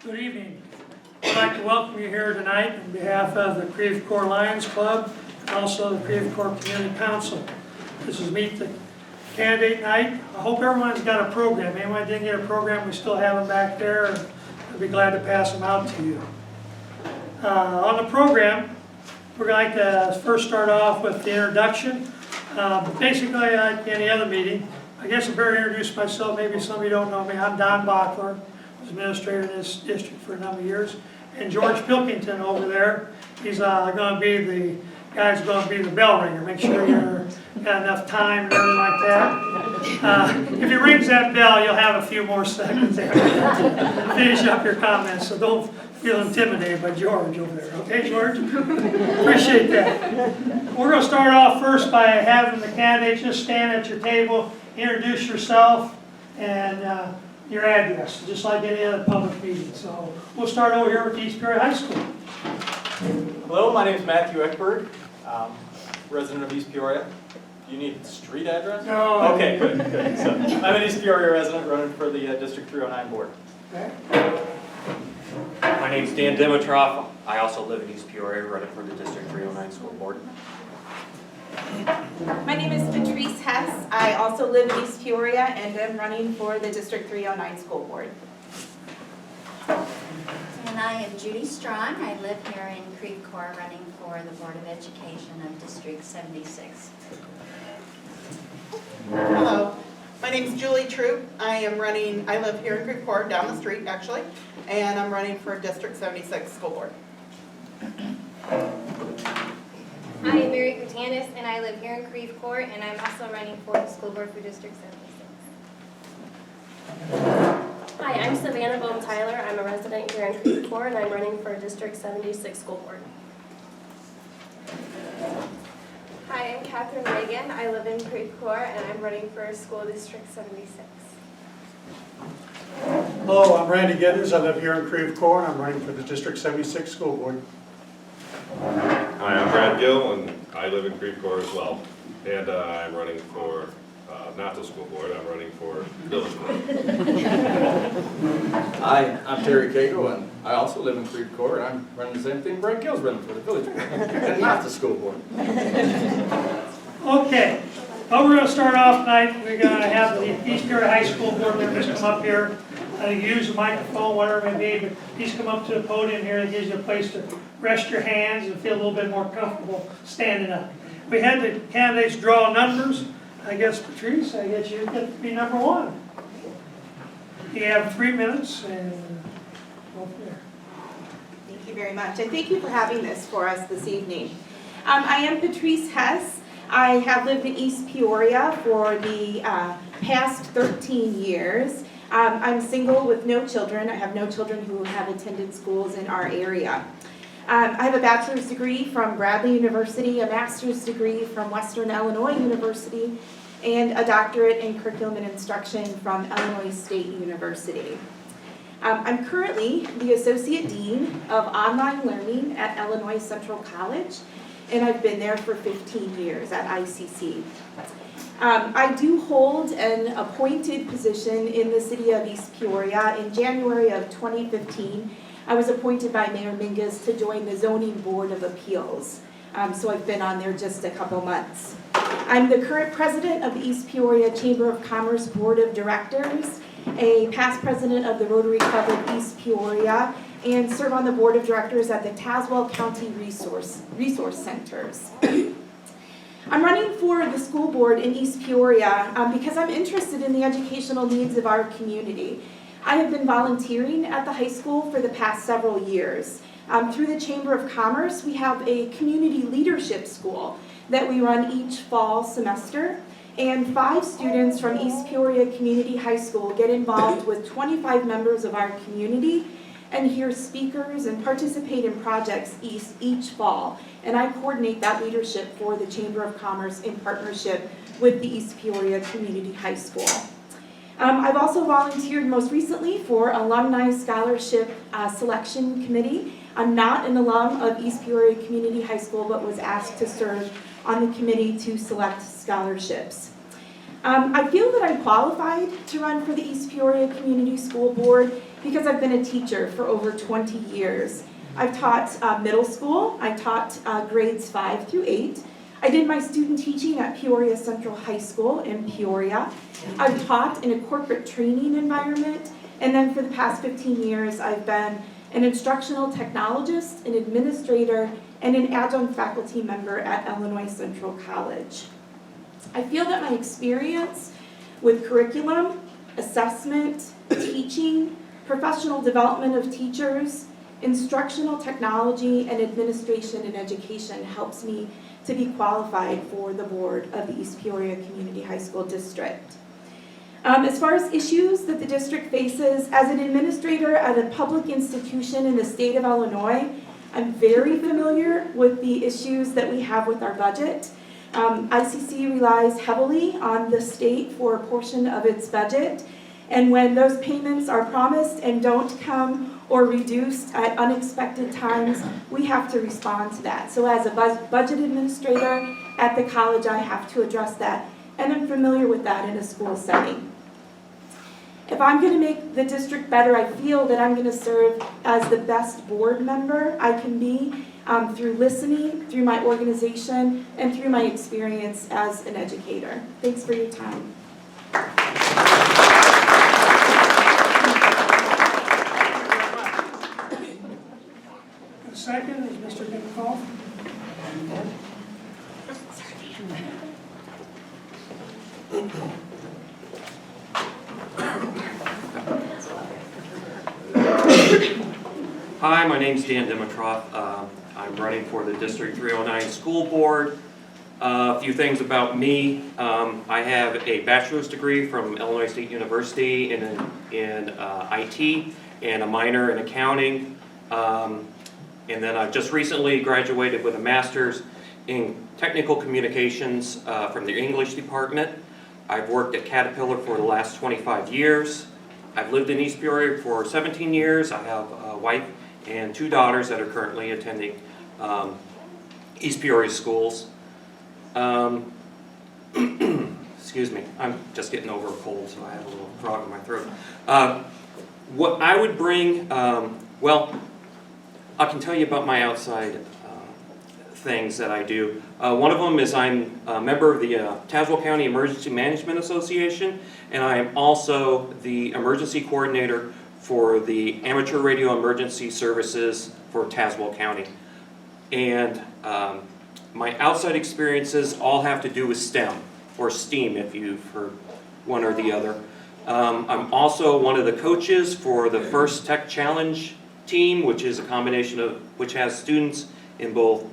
Good evening. I'd like to welcome you here tonight on behalf of the Creve Coeur Lions Club and also the Creve Coeur Community Council. This is Meet the Candidate Night. I hope everyone's got a program. Anyone didn't get a program, we still have them back there. I'd be glad to pass them out to you. On the program, we're going to first start off with the introduction. Basically, like any other meeting, I guess I better introduce myself. Maybe some of you don't know me. I'm Don Bachler. I was administrator in this district for a number of years. And George Pilkington over there, he's going to be the guy's going to be the bell ringer. Make sure you're got enough time and everything like that. If he rings that bell, you'll have a few more seconds after that to finish up your comments. So don't feel intimidated by George over there. Okay, George? Appreciate that. We're going to start off first by having the candidates just stand at your table, introduce yourself, and your address, just like any other public meeting. So we'll start over here with East Peoria High School. Hello, my name is Matthew Eckberg, resident of East Peoria. Do you need street address? No. Okay, good. So I'm an East Peoria resident running for the District 309 board. Okay. My name's Dan Dimitrov. I also live in East Peoria, running for the District 309 school board. My name is Patrice Hess. I also live in East Peoria and am running for the District 309 school board. And I am Judy Strawn. I live here in Creve Coeur, running for the Board of Education of District 76. Hello, my name is Julie Troop. I live here in Creve Coeur, down the street actually, and I'm running for District 76 school board. I am Mary Gutanis, and I live here in Creve Coeur, and I'm also running for the school board for District 76. Hi, I'm Savannah Bohm Tyler. I'm a resident here in Creve Coeur, and I'm running for District 76 school board. Hi, I'm Catherine Reagan. I live in Creve Coeur, and I'm running for school district 76. Hello, I'm Randy Giddens. I live here in Creve Coeur, and I'm running for the District 76 school board. Hi, I'm Brad Gill, and I live in Creve Coeur as well. And I'm running for, not the school board, I'm running for village board. Hi, I'm Terry Cagle, and I also live in Creve Coeur, and I'm running the same thing Brad Gill's running for, the village board, and not the school board. Okay. Well, we're going to start off tonight. We're going to have the East Peoria High School board members come up here. Use the microphone, whatever it may be, but please come up to the podium here. It gives you a place to rest your hands and feel a little bit more comfortable standing up. We had the candidates draw numbers. I guess, Patrice, I guess you get to be number one. You have 3 minutes and go from there. Thank you very much, and thank you for having this for us this evening. I am Patrice Hess. I have lived in East Peoria for the past 13 years. I'm single with no children. I have no children who have attended schools in our area. I have a bachelor's degree from Bradley University, a master's degree from Western Illinois University, and a doctorate in curriculum and instruction from Illinois State University. I'm currently the Associate Dean of Online Learning at Illinois Central College, and I've been there for 15 years at ICC. I do hold an appointed position in the city of East Peoria. In January of 2015, I was appointed by Mayor Mingus to join the Zoning Board of Appeals. So I've been on there just a couple months. I'm the current president of the East Peoria Chamber of Commerce Board of Directors, a past president of the Rotary Club of East Peoria, and serve on the board of directors at the Tazewell County Resource Centers. I'm running for the school board in East Peoria because I'm interested in the educational needs of our community. I have been volunteering at the high school for the past several years. Through the Chamber of Commerce, we have a community leadership school that we run each fall semester, and 5 students from East Peoria Community High School get involved with 25 members of our community and hear speakers and participate in projects each fall. And I coordinate that leadership for the Chamber of Commerce in partnership with the East Peoria Community High School. I've also volunteered most recently for Alumni Scholarship Selection Committee. I'm not an alum of East Peoria Community High School, but was asked to serve on the committee to select scholarships. I feel that I'm qualified to run for the East Peoria Community School Board because I've been a teacher for over 20 years. I've taught middle school, I taught grades 5 through 8. I did my student teaching at Peoria Central High School in Peoria. I've taught in a corporate training environment, and then for the past 15 years, I've been an instructional technologist, an administrator, and an adjunct faculty member at Illinois Central College. I feel that my experience with curriculum, assessment, teaching, professional development of teachers, instructional technology, and administration and education helps me to be qualified for the board of the East Peoria Community High School District. As far as issues that the district faces, as an administrator at a public institution in the state of Illinois, I'm very familiar with the issues that we have with our budget. ICC relies heavily on the state for a portion of its budget, and when those payments are promised and don't come or reduced at unexpected times, we have to respond to that. So as a budget administrator at the college, I have to address that, and I'm familiar with that in a school setting. If I'm going to make the district better, I feel that I'm going to serve as the best board member I can be through listening, through my organization, and through my experience as an educator. Thanks for your time. The second is Mr. Dimotroff. Hi, my name's Dan Dimitroff. I'm running for the District 309 School Board. A few things about me. I have a bachelor's degree from Illinois State University in IT and a minor in accounting. And then I've just recently graduated with a master's in technical communications from the English department. I've worked at Caterpillar for the last 25 years. I've lived in East Peoria for 17 years. I have a wife and 2 daughters that are currently attending East Peoria schools. Excuse me, I'm just getting over a cold, so I have a little frog in my throat. What I would bring, well, I can tell you about my outside things that I do. One of them is I'm a member of the Tazewell County Emergency Management Association, and I am also the emergency coordinator for the Amateur Radio Emergency Services for Tazewell County. And my outside experiences all have to do with STEM, or STEAM if you've heard one or the other. I'm also one of the coaches for the First Tech Challenge team, which is a combination of, which has students in both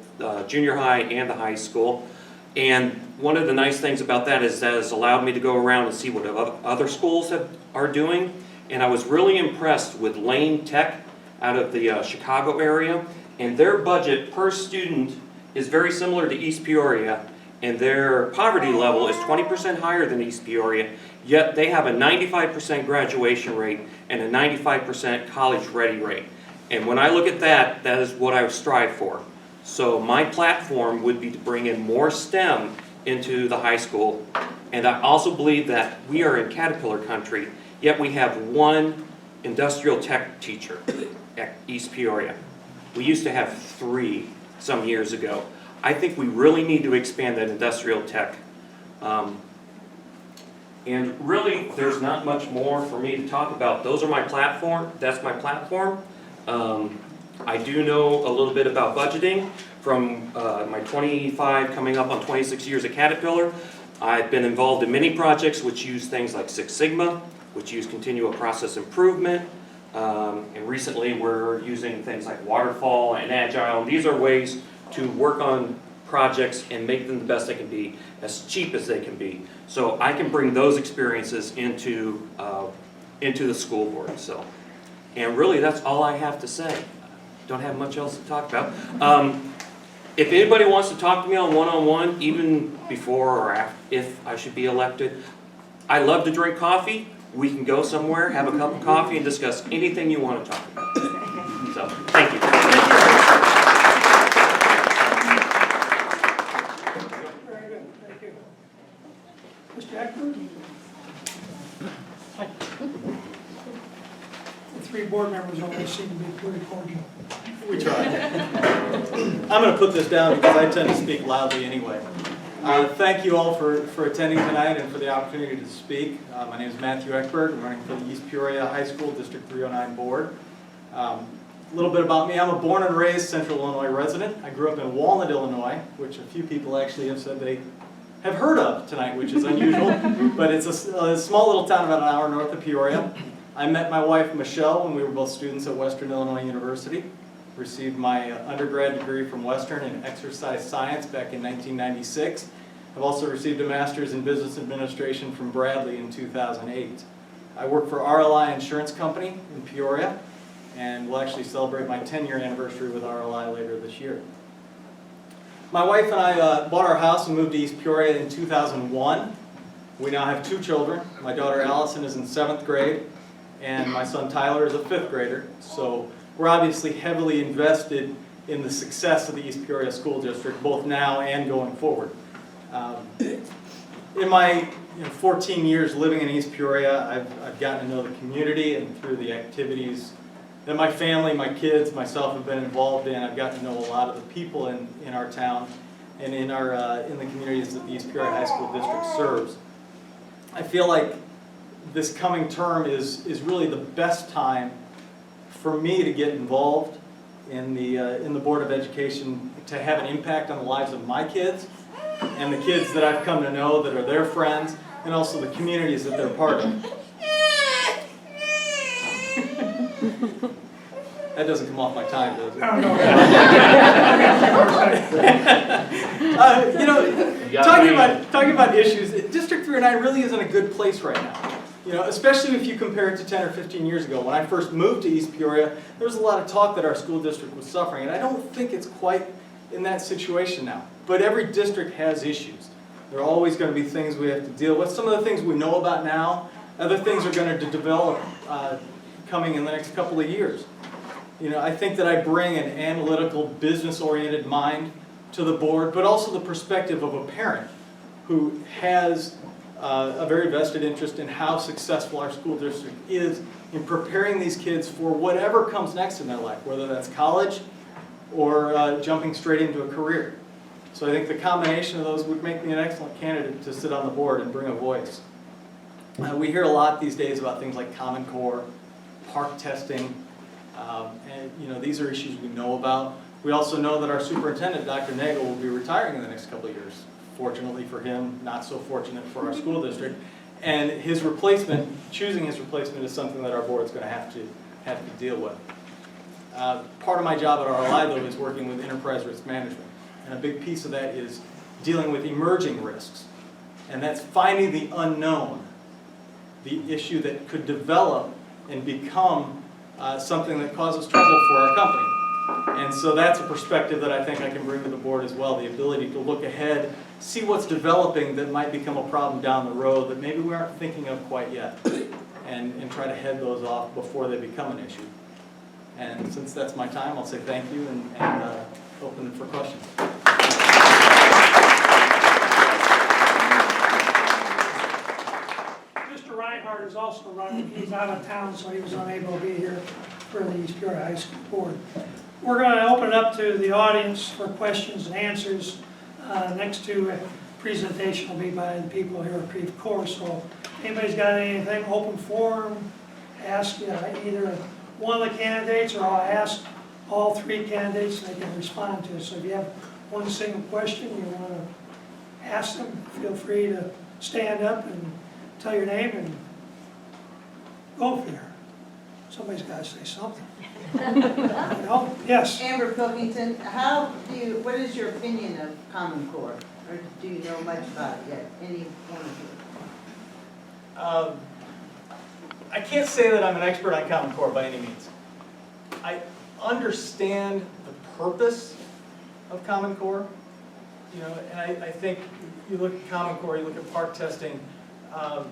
junior high and the high school. And one of the nice things about that is that has allowed me to go around and see what other schools are doing. And I was really impressed with Lane Tech out of the Chicago area. And their budget per student is very similar to East Peoria. And their poverty level is 20% higher than East Peoria. Yet they have a 95% graduation rate and a 95% college ready rate. And when I look at that, that is what I strive for. So my platform would be to bring in more STEM into the high school. And I also believe that we are in Caterpillar country, yet we have one industrial tech teacher at East Peoria. We used to have 3 some years ago. I think we really need to expand that industrial tech. And really, there's not much more for me to talk about. Those are my platform. That's my platform. I do know a little bit about budgeting from my 25, coming up on 26 years at Caterpillar. I've been involved in many projects which use things like Six Sigma, which use continual process improvement. And recently we're using things like Waterfall and Agile. And these are ways to work on projects and make them the best they can be, as cheap as they can be. So I can bring those experiences into the school board. So, and really that's all I have to say. Don't have much else to talk about. If anybody wants to talk to me on one-on-one, even before or after, if I should be elected, I love to drink coffee. We can go somewhere, have a cup of coffee, and discuss anything you want to talk about. So, thank you. Very good, thank you. Mr. Eckberg? The 3 board members always seem to be pretty cordial. We try. I'm going to put this down because I tend to speak loudly anyway. Thank you all for attending tonight and for the opportunity to speak. My name is Matthew Eckberg. I'm running for the East Peoria High School District 309 Board. A little bit about me. I'm a born and raised Central Illinois resident. I grew up in Walnut, Illinois, which a few people actually have said they have heard of tonight, which is unusual. But it's a small little town about an hour north of Peoria. I met my wife, Michelle, when we were both students at Western Illinois University. Received my undergrad degree from Western in exercise science back in 1996. I've also received a master's in business administration from Bradley in 2008. I work for RLI Insurance Company in Peoria, and we'll actually celebrate my 10-year anniversary with RLI later this year. My wife and I bought our house and moved to East Peoria in 2001. We now have 2 children. My daughter Allison is in 7th grade, and my son Tyler is a 5th grader. So we're obviously heavily invested in the success of the East Peoria School District, both now and going forward. In my 14 years living in East Peoria, I've gotten to know the community, and through the activities that my family, my kids, myself have been involved in, I've gotten to know a lot of the people in our town and in the communities that the East Peoria High School District serves. I feel like this coming term is really the best time for me to get involved in the Board of Education, to have an impact on the lives of my kids and the kids that I've come to know that are their friends, and also the communities that they're part of. That doesn't come off my time, does it? Oh, no. Talking about issues, District 309 really isn't a good place right now. Especially if you compare it to 10 or 15 years ago. When I first moved to East Peoria, there was a lot of talk that our school district was suffering, and I don't think it's quite in that situation now. But every district has issues. There are always going to be things we have to deal with. Some of the things we know about now, other things are going to develop coming in the next couple of years. I think that I bring an analytical, business-oriented mind to the board, but also the perspective of a parent who has a very vested interest in how successful our school district is in preparing these kids for whatever comes next in their life, whether that's college or jumping straight into a career. So I think the combination of those would make me an excellent candidate to sit on the board and bring a voice. We hear a lot these days about things like Common Core, park testing, and these are issues we know about. We also know that our superintendent, Dr. Nagel, will be retiring in the next couple of years. Fortunately for him, not so fortunate for our school district. And his replacement, choosing his replacement, is something that our board is going to have to deal with. Part of my job at RLI, though, is working with enterprise risk management. And a big piece of that is dealing with emerging risks. And that's finding the unknown, the issue that could develop and become something that causes trouble for our company. And so that's a perspective that I think I can bring to the board as well, the ability to look ahead, see what's developing that might become a problem down the road that maybe we aren't thinking of quite yet, and try to head those off before they become an issue. And since that's my time, I'll say thank you and open it for questions. Mr. Reinhardt is also running. He's out of town, so he was unable to be here for the East Peoria High School Board. We're going to open it up to the audience for questions and answers. Next to a presentation will be by the people here at Creve Coeur. So if anybody's got anything, open forum, ask either one of the candidates, or I'll ask all 3 candidates and they can respond to it. So if you have one single question you want to ask them, feel free to stand up and tell your name and go for it. Somebody's got to say something. Yes. Amber Pilkington, what is your opinion of Common Core? Or do you know much about it yet? Any one of you? I can't say that I'm an expert on Common Core by any means. I understand the purpose of Common Core, and I think you look at Common Core, you look at park testing, I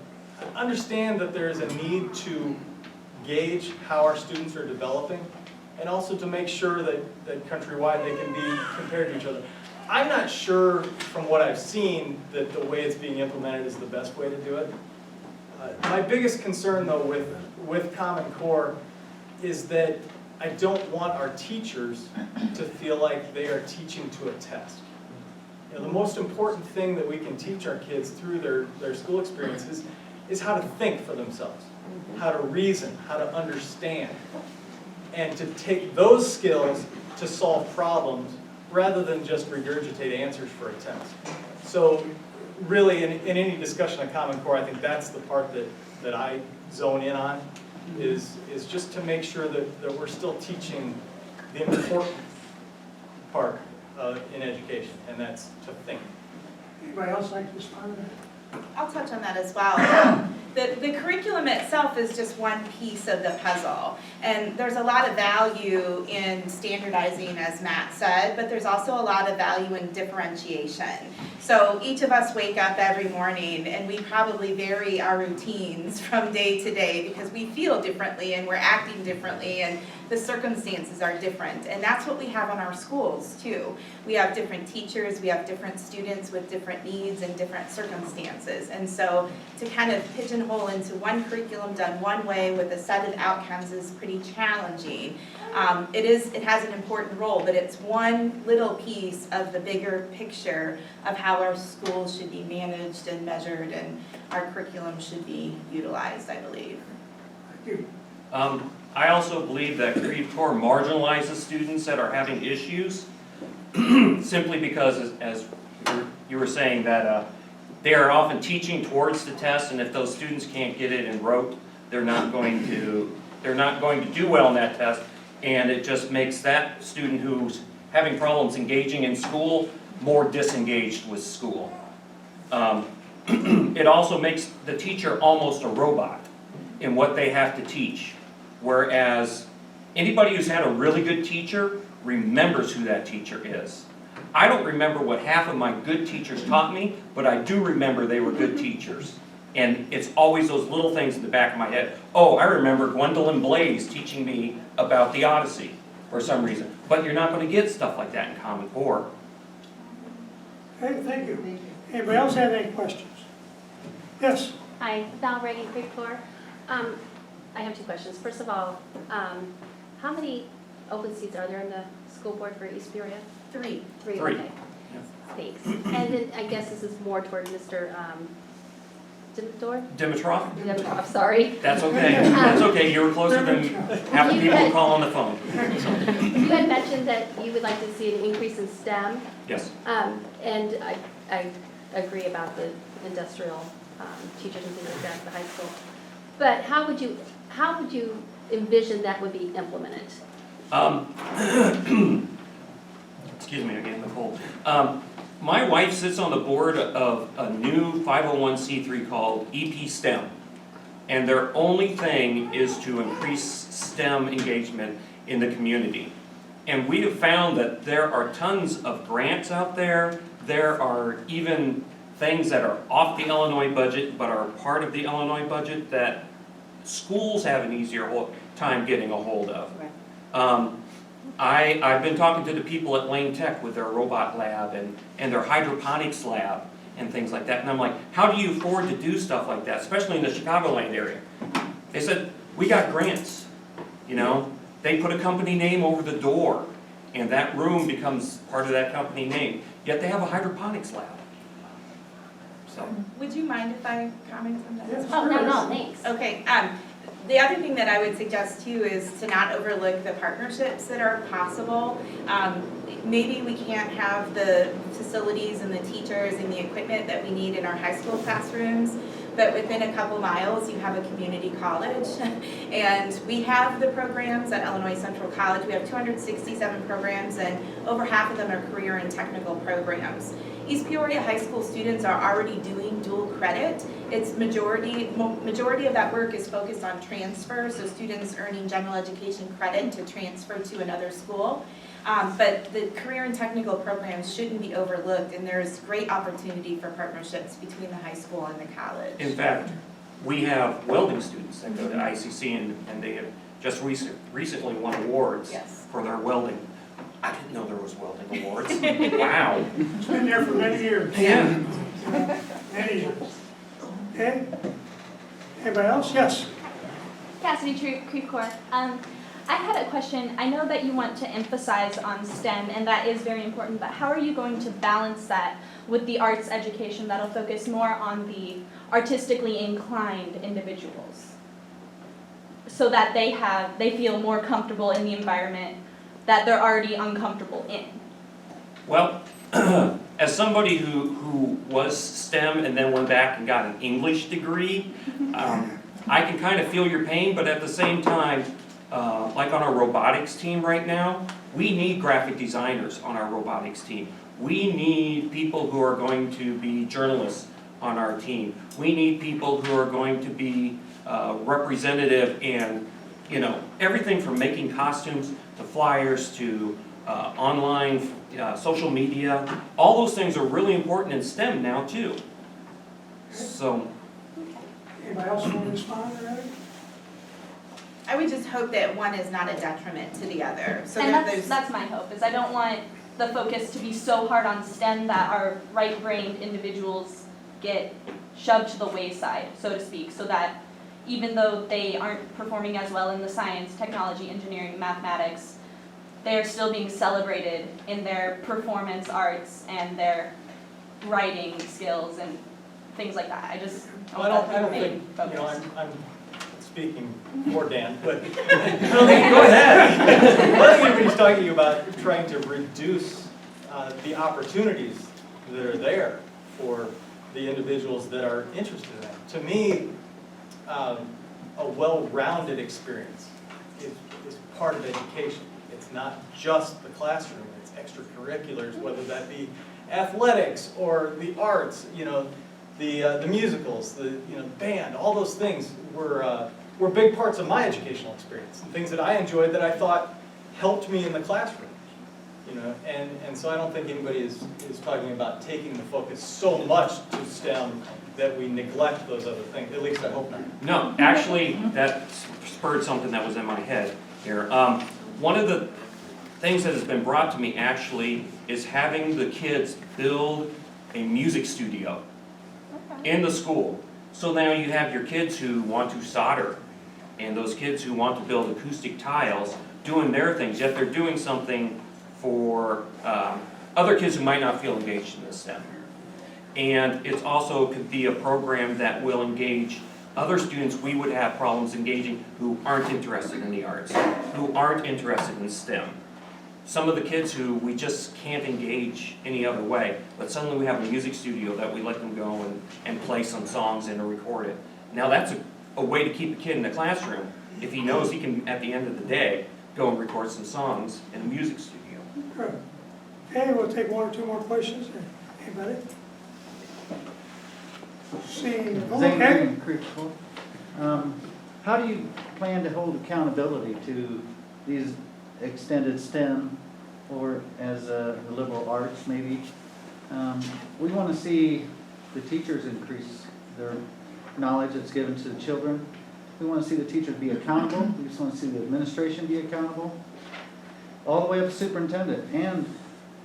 understand that there is a need to gauge how our students are developing, and also to make sure that countrywide they can be compared to each other. I'm not sure from what I've seen that the way it's being implemented is the best way to do it. My biggest concern though with Common Core is that I don't want our teachers to feel like they are teaching to a test. You know, the most important thing that we can teach our kids through their school experiences is how to think for themselves, how to reason, how to understand, and to take those skills to solve problems rather than just regurgitate answers for a test. So really, in any discussion of Common Core, I think that's the part that I zone in on, is just to make sure that we're still teaching the important part in education, and that's to think. Anybody else like to respond to that? I'll touch on that as well. The curriculum itself is just one piece of the puzzle. And there's a lot of value in standardizing, as Matt said, but there's also a lot of value in differentiation. So each of us wake up every morning and we probably vary our routines from day to day because we feel differently and we're acting differently and the circumstances are different. And that's what we have in our schools too. We have different teachers, we have different students with different needs and different circumstances. And so to kind of pigeonhole into one curriculum done one way with a set of outcomes is pretty challenging. It has an important role, but it's one little piece of the bigger picture of how our schools should be managed and measured and our curriculum should be utilized, I believe. Thank you. I also believe that Creve Coeur marginalizes students that are having issues simply because, as you were saying, that they are often teaching towards the test, and if those students can't get it in rote, they're not going to do well in that test, and it just makes that student who's having problems engaging in school more disengaged with school. It also makes the teacher almost a robot in what they have to teach, whereas anybody who's had a really good teacher remembers who that teacher is. I don't remember what half of my good teachers taught me, but I do remember they were good teachers. And it's always those little things in the back of my head. Oh, I remember Gwendolyn Blaze teaching me about the Odyssey for some reason. But you're not going to get stuff like that in Common Core. Okay, thank you. Anybody else have any questions? Yes? Hi, Val Reagan, Creve Coeur. I have 2 questions. First of all, how many open seats are there in the school board for East Peoria? 3. 3, 3. okay. Thanks. And then I guess this is more toward Mr. Dimitrov? Dimitrov, sorry. That's okay. That's okay. You were closer than half the people who call on the phone. You had mentioned that you would like to see an increase in STEM. Yes. And I agree about the industrial teachers and things like that at the high school. But how would you envision that would be implemented? Excuse me, I'm getting the cold. My wife sits on the board of a new 501c3 called EP STEM. And their only thing is to increase STEM engagement in the community. And we have found that there are tons of grants out there. There are even things that are off the Illinois budget but are part of the Illinois budget that schools have an easier time getting a hold of. I've been talking to the people at Lane Tech with their robot lab and their hydroponics lab and things like that. And I'm like, how do you afford to do stuff like that, especially in the Chicagoland area? They said, we got grants. You know, they put a company name over the door and that room becomes part of that company name. Yet they have a hydroponics lab. So. Would you mind if I comment on that? Yes. Oh, no, thanks. Okay, the other thing that I would suggest too is to not overlook the partnerships that are possible. Maybe we can't have the facilities and the teachers and the equipment that we need in our high school classrooms, but within a couple miles you have a community college. And we have the programs at Illinois Central College. We have 267 programs and over half of them are career and technical programs. East Peoria high school students are already doing dual credit. It's majority of that work is focused on transfer, so students earning general education credit to transfer to another school. But the career and technical programs shouldn't be overlooked, and there's great opportunity for partnerships between the high school and the college. In fact, we have welding students that go to ICC and they have just recently won awards Yes. for their welding. I didn't know there was welding awards. Wow. It's been there for many years. Yeah. Many years. Okay? Anybody else? Yes? Cassidy Creve Coeur. I had a question. I know that you want to emphasize on STEM, and that is very important, but how are you going to balance that with the arts education that'll focus more on the artistically inclined individuals, so that they feel more comfortable in the environment that they're already uncomfortable in? Well, as somebody who was STEM and then went back and got an English degree, I can kind of feel your pain, but at the same time, like on our robotics team right now, we need graphic designers on our robotics team. We need people who are going to be journalists on our team. We need people who are going to be representative in, everything from making costumes to flyers to online, social media. All those things are really important in STEM now too. So. Anybody else want to respond to that? I would just hope that one is not a detriment to the other. So And that that's my hope, is I don't want the focus to be so hard on STEM that our right-brained individuals get shoved to the wayside, so to speak, so that even though they aren't performing as well in the science, technology, engineering, mathematics, they are still being celebrated in their performance arts and their writing skills and things like that. I don't think, I'm speaking for Dan, but go ahead. I think everybody's talking about trying to reduce the opportunities that are there for the individuals that are interested in it. To me, a well-rounded experience is part of education. It's not just the classroom, it's extracurriculars, whether that be athletics or the arts, the musicals, the band, all those things were big parts of my educational experience, and things that I enjoyed that I thought helped me in the classroom. And so I don't think anybody is talking about taking the focus so much to STEM that we neglect those other things. At least I hope not. No, actually, that spurred something that was in my head here. One of the things that has been brought to me actually is having the kids build a music studio in the school. So now you have your kids who want to solder and those kids who want to build acoustic tiles doing their things, yet they're doing something for other kids who might not feel engaged in this STEM. And it's also could be a program that will engage other students we would have problems engaging who aren't interested in the arts, who aren't interested in STEM. Some of the kids who we just can't engage any other way, but suddenly we have a music studio that we let them go and play some songs and record it. Now that's a way to keep a kid in the classroom if he knows he can, at the end of the day, go and record some songs in a music studio. Good. Okay, we'll take one or two more questions. Anybody? Seeing, okay. How do you plan to hold accountability to these extended STEM or as the liberal arts maybe? We want to see the teachers increase their knowledge that's given to the children. We want to see the teachers be accountable. We just want to see the administration be accountable, all the way up to superintendent, and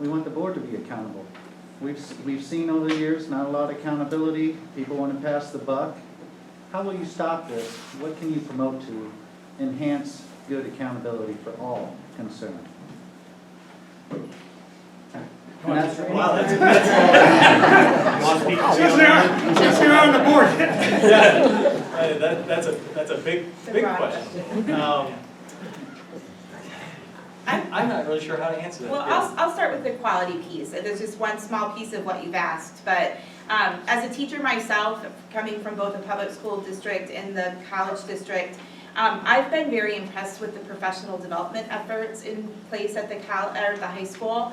we want the board to be accountable. We've seen over the years not a lot of accountability. People want to pass the buck. How will you stop this? What can you promote to enhance good accountability for all concerned? Wow, that's Since they're on the board. Yeah, that's a big question. I'm not really sure how to answer that. Well, I'll start with the quality piece. There's just one small piece of what you've asked, but as a teacher myself, coming from both the public school district and the college district, I've been very impressed with the professional development efforts in place at the high school.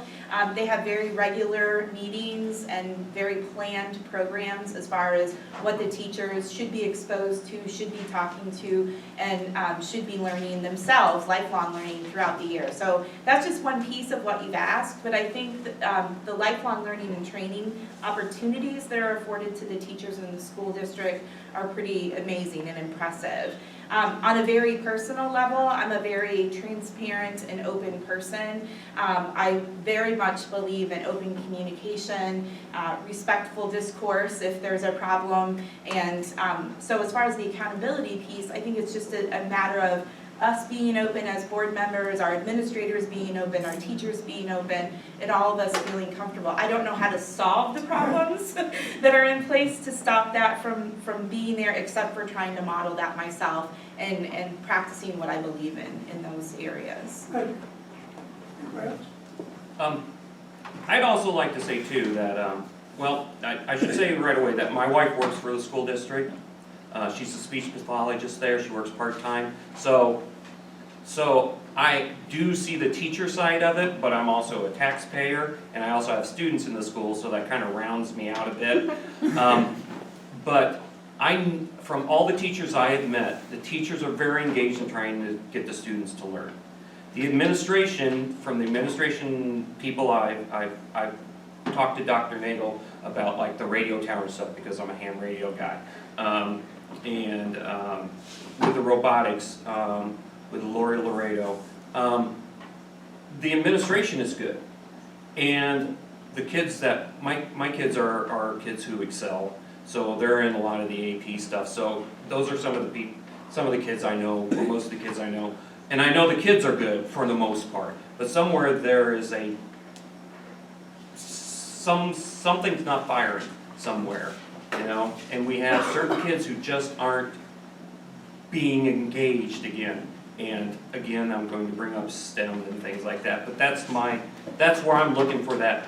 They have very regular meetings and very planned programs as far as what the teachers should be exposed to, should be talking to, and should be learning themselves, lifelong learning throughout the year. So that's just one piece of what you've asked, but I think that, the lifelong learning and training opportunities that are afforded to the teachers in the school district are pretty amazing and impressive. On a very personal level, I'm a very transparent and open person. I very much believe in open communication, respectful discourse if there's a problem. And so as far as the accountability piece, I think it's just a matter of us being open as board members, our administrators being open, our teachers being open, and all of us feeling comfortable. I don't know how to solve the problems that are in place to stop that from being there, except for trying to model that myself and practicing what I believe in those areas. I'd also like to say too that, well, I should say right away that my wife works for the school district. She's a speech pathologist there, she works part-time. So I do see the teacher side of it, but I'm also a taxpayer, and I also have students in the school, so that kind of rounds me out a bit. But from all the teachers I have met, the teachers are very engaged in trying to get the students to learn. The administration, from the administration people I've talked to Dr. Nagel about, like the radio tower stuff, because I'm a ham radio guy. And with the robotics, with Lori Laredo, the administration is good. And the kids that, my kids are kids who excel, so they're in a lot of the AP stuff. So those are some of the kids I know, or most of the kids I know. And I know the kids are good for the most part, but somewhere there is something's not firing somewhere, you know? And we have certain kids who just aren't being engaged again. And again, I'm going to bring up STEM and things like that, but that's where I'm looking for that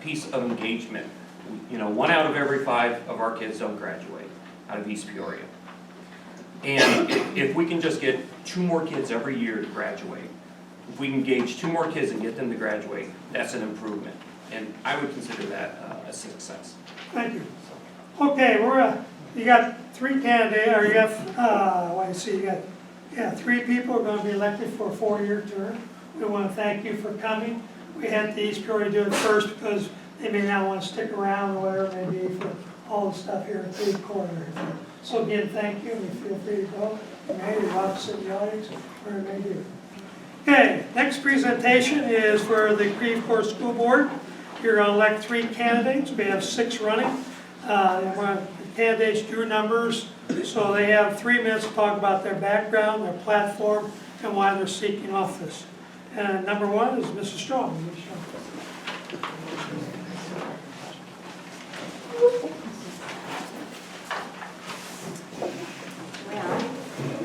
piece of engagement. You know, 1 out of every 5 of our kids don't graduate out of East Peoria. And if we can just get 2 more kids every year to graduate, if we can engage 2 more kids and get them to graduate, that's an improvement. And I would consider that a success. Thank you. Okay, you got 3 candidates, or you have, you got 3 people who are going to be elected for a 4-year term. We want to thank you for coming. We had the East Peoria do it first because they may not want to stick around or whatever it may be for all the stuff here at Creve Coeur. So again, thank you, and you feel free to go. You may, you're welcome to sit in the audience, where it may be. Okay, next presentation is for the Creve Coeur School Board. You're going to elect 3 candidates. We have 6 running. The candidates drew numbers, so they have 3 minutes to talk about their background, their platform, and why they're seeking office. And number 1 is Mrs. Strong. Well,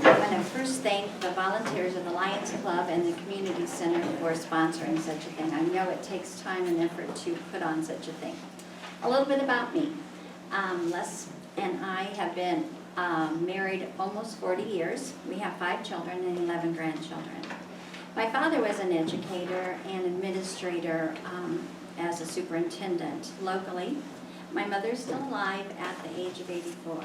I want to first thank the volunteers of the Lions Club and the Community Center for sponsoring such a thing. I know it takes time and effort to put on such a thing. A little bit about me. Les and I have been married almost 40 years. We have 5 children and 11 grandchildren. My father was an educator and administrator as a superintendent locally. My mother's still alive at the age of 84.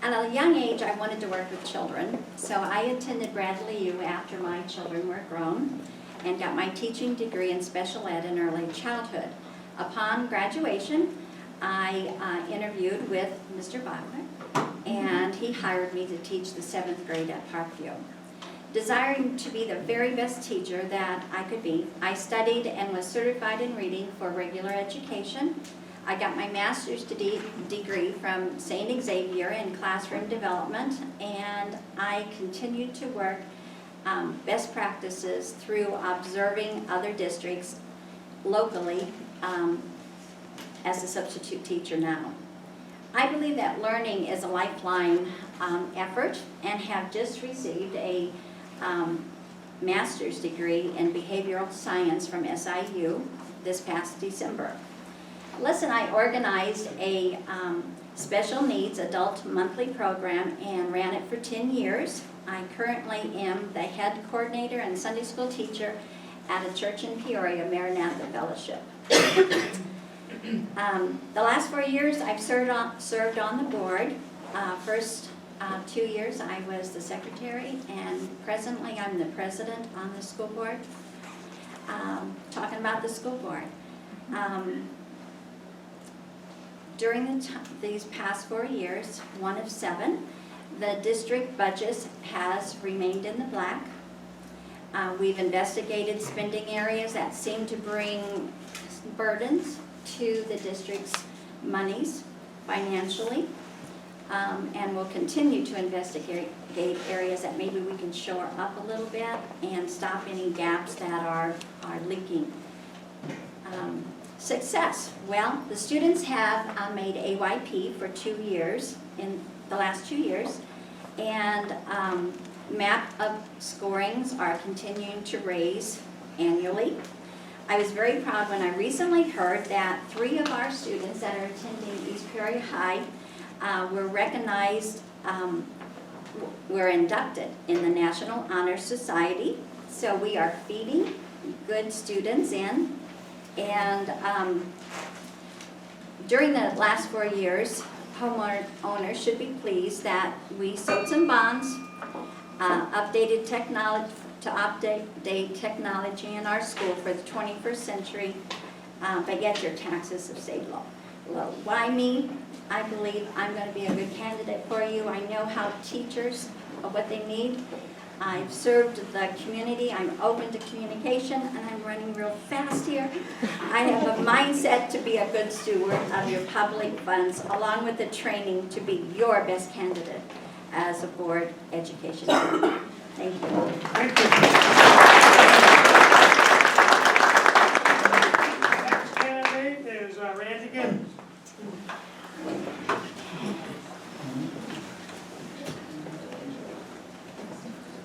At a young age, I wanted to work with children, so I attended Bradley U after my children were grown and got my teaching degree in special ed in early childhood. Upon graduation, I interviewed with Mr. Bachler, and he hired me to teach the 7th grade at Parkview. Desiring to be the very best teacher that I could be, I studied and was certified in reading for regular education. I got my master's degree from St. Xavier in classroom development, and I continued to work best practices through observing other districts locally as a substitute teacher now. I believe that learning is a lifeline effort and have just received a master's degree in behavioral science from SIU this past December. Les and I organized a special needs adult monthly program and ran it for 10 years. I currently am the head coordinator and Sunday school teacher at a church in Peoria, Maranatha Fellowship. The last 4 years I've served on the board. First 2 years I was the secretary, and presently I'm the president on the school board. Talking about the school board. During these past 4 years, 1 of 7, the district budget has remained in the black. We've investigated spending areas that seem to bring burdens to the district's monies financially. And we'll continue to investigate areas that maybe we can shore up a little bit and stop any gaps that are leaking. Success. Well, the students have made AYP for 2 years, in the last 2 years, and map of scorings are continuing to raise annually. I was very proud when I recently heard that 3 of our students that are attending East Peoria High were recognized, were inducted in the National Honor Society. So we are feeding good students in. And during the last 4 years, homeowners should be pleased that we sold some bonds, updated technology to update technology in our school for the 21st century, but yet your taxes have stayed low. Why me? I believe I'm going to be a good candidate for you. I know how teachers, what they need. I've served the community, I'm open to communication, and I'm running real fast here. I have a mindset to be a good steward of your public funds, along with the training to be your best candidate as a board education. Thank you. Thank you. Next candidate is Randy Gibbons.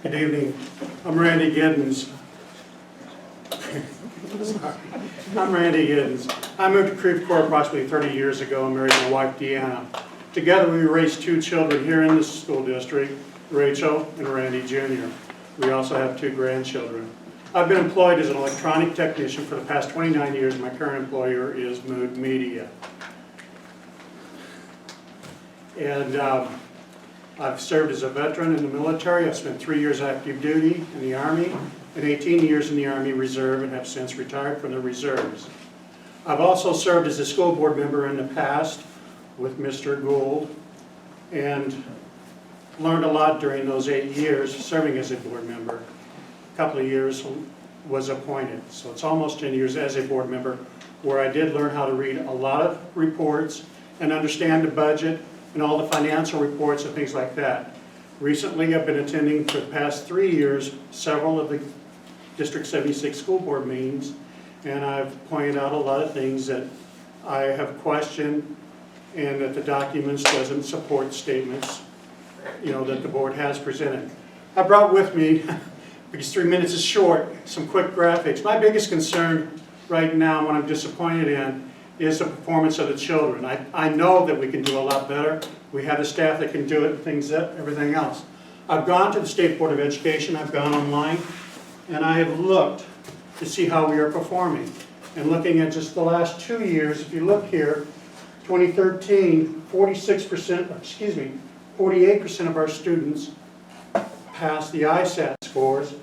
Good evening. I'm Randy Giddens. I'm Randy Giddens. I moved to Creve Coeur approximately 30 years ago and married my wife, Deanna. Together we raised 2 children here in the school district, Rachel and Randy Jr. We also have 2 grandchildren. I've been employed as an electronic technician for the past 29 years. My current employer is Mood Media. And I've served as a veteran in the military. I've spent 3 years active duty in the Army and 18 years in the Army Reserve and have since retired from the reserves. I've also served as a school board member in the past with Mr. Gould and learned a lot during those 8 years serving as a board member. A couple of years was appointed, so it's almost 10 years as a board member where I did learn how to read a lot of reports and understand the budget and all the financial reports and things like that. Recently, I've been attending for the past 3 years several of the District 76 school board meetings, and I've pointed out a lot of things that I have questioned and that the documents doesn't support statements, that the board has presented. I brought with me, because 3 minutes is short, some quick graphics. My biggest concern right now, what I'm disappointed in, is the performance of the children. I know that we can do a lot better. We have the staff that can do it and everything else. I've gone to the State Board of Education, I've gone online, and I have looked to see how we are performing. And looking at just the last 2 years, if you look here, 2013, 48% of our students passed the ISAT scores.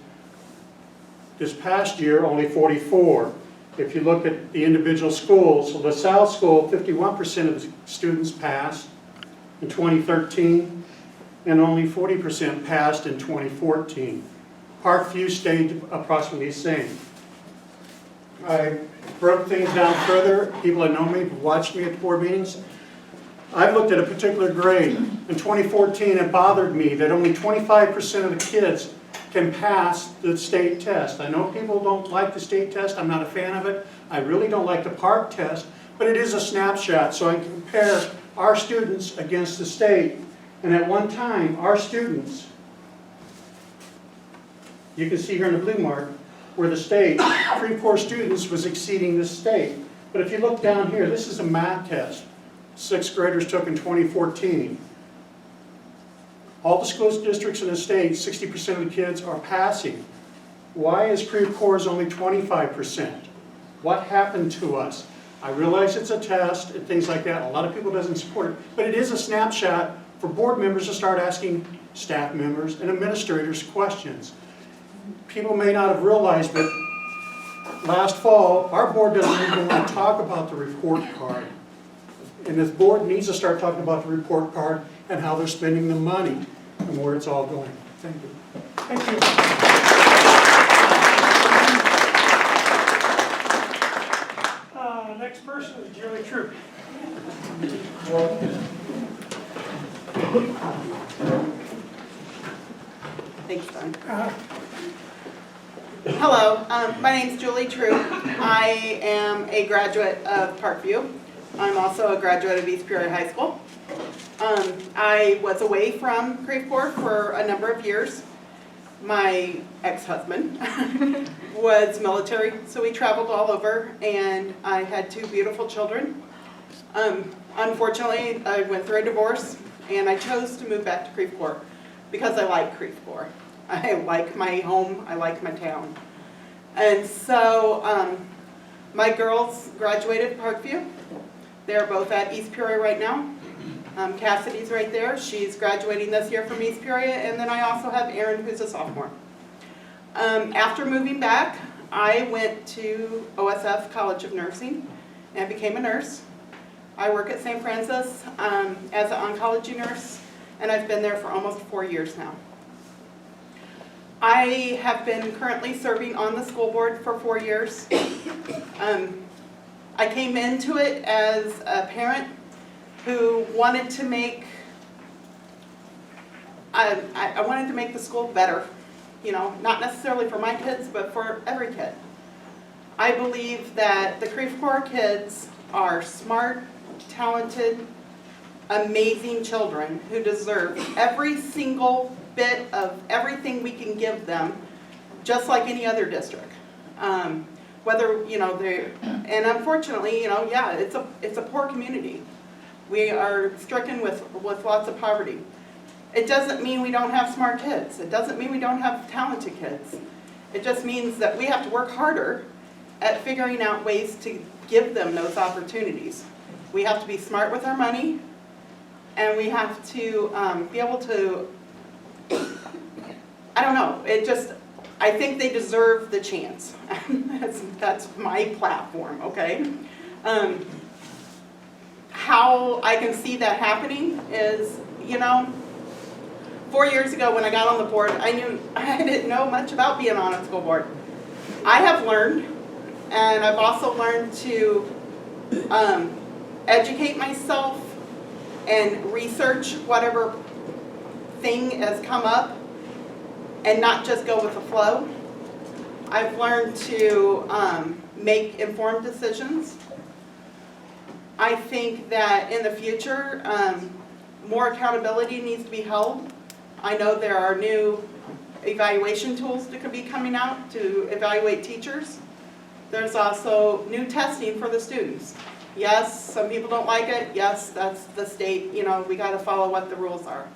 This past year, only 44. If you look at the individual schools, so LaSalle School, 51% of the students passed in 2013, and only 40% passed in 2014. Parkview stayed approximately the same. I broke things down further. People that know me have watched me at board meetings. I've looked at a particular grade. In 2014, it bothered me that only 25% of the kids can pass the state test. I know people don't like the state test. I'm not a fan of it. I really don't like the PARCC test, but it is a snapshot, so I can compare our students against the state. And at one time, our students, you can see here in the blue mark, where the state, Creve Coeur students was exceeding the state. But if you look down here, this is a math test 6th graders took in 2014. All the school districts in the state, 60% of the kids are passing. Why is Creve Coeur's only 25%? What happened to us? I realize it's a test and things like that. A lot of people doesn't support it, but it is a snapshot for board members to start asking staff members and administrators questions. People may not have realized, but last fall, our board doesn't even want to talk about the report card. And this board needs to start talking about the report card and how they're spending the money and where it's all going. Thank you. Thank you. Next person is Julie Troop. Thanks, Don. Hello, my name's Julie True. I am a graduate of Parkview. I'm also a graduate of East Peoria High School. I was away from Creve Coeur for a number of years. My ex-husband was military, so we traveled all over, and I had 2 beautiful children. Unfortunately, I went through a divorce, and I chose to move back to Creve Coeur because I like Creve Coeur. I like my home, I like my town. And so my girls graduated Parkview. They're both at East Peoria right now. Cassidy's right there. She's graduating this year from East Peoria. And then I also have Erin, who's a sophomore. After moving back, I went to OSF College of Nursing and became a nurse. I work at St. Francis as an oncology nurse, and I've been there for almost 4 years now. I have been currently serving on the school board for 4 years. I came into it as a parent who wanted to make, I wanted to make the school better, you know, not necessarily for my kids, but for every kid. I believe that the Creve Coeur kids are smart, talented, amazing children who deserve every single bit of everything we can give them, just like any other district. Whether, you know, and unfortunately, you know, yeah, it's a poor community. We are stricken with lots of poverty. It doesn't mean we don't have smart kids. It doesn't mean we don't have talented kids. It just means that we have to work harder at figuring out ways to give them those opportunities. We have to be smart with our money, and we have to be able to, I don't know, I think they deserve the chance. That's my platform, okay? How I can see that happening is, you know, 4 years ago when I got on the board, I didn't know much about being on a school board. I have learned, and I've also learned to educate myself and research whatever thing has come up and not just go with the flow. I've learned to make informed decisions. I think that in the future, more accountability needs to be held. I know there are new evaluation tools that could be coming out to evaluate teachers. There's also new testing for the students. Yes, some people don't like it. Yes, that's the state, you know, we got to follow what the rules are.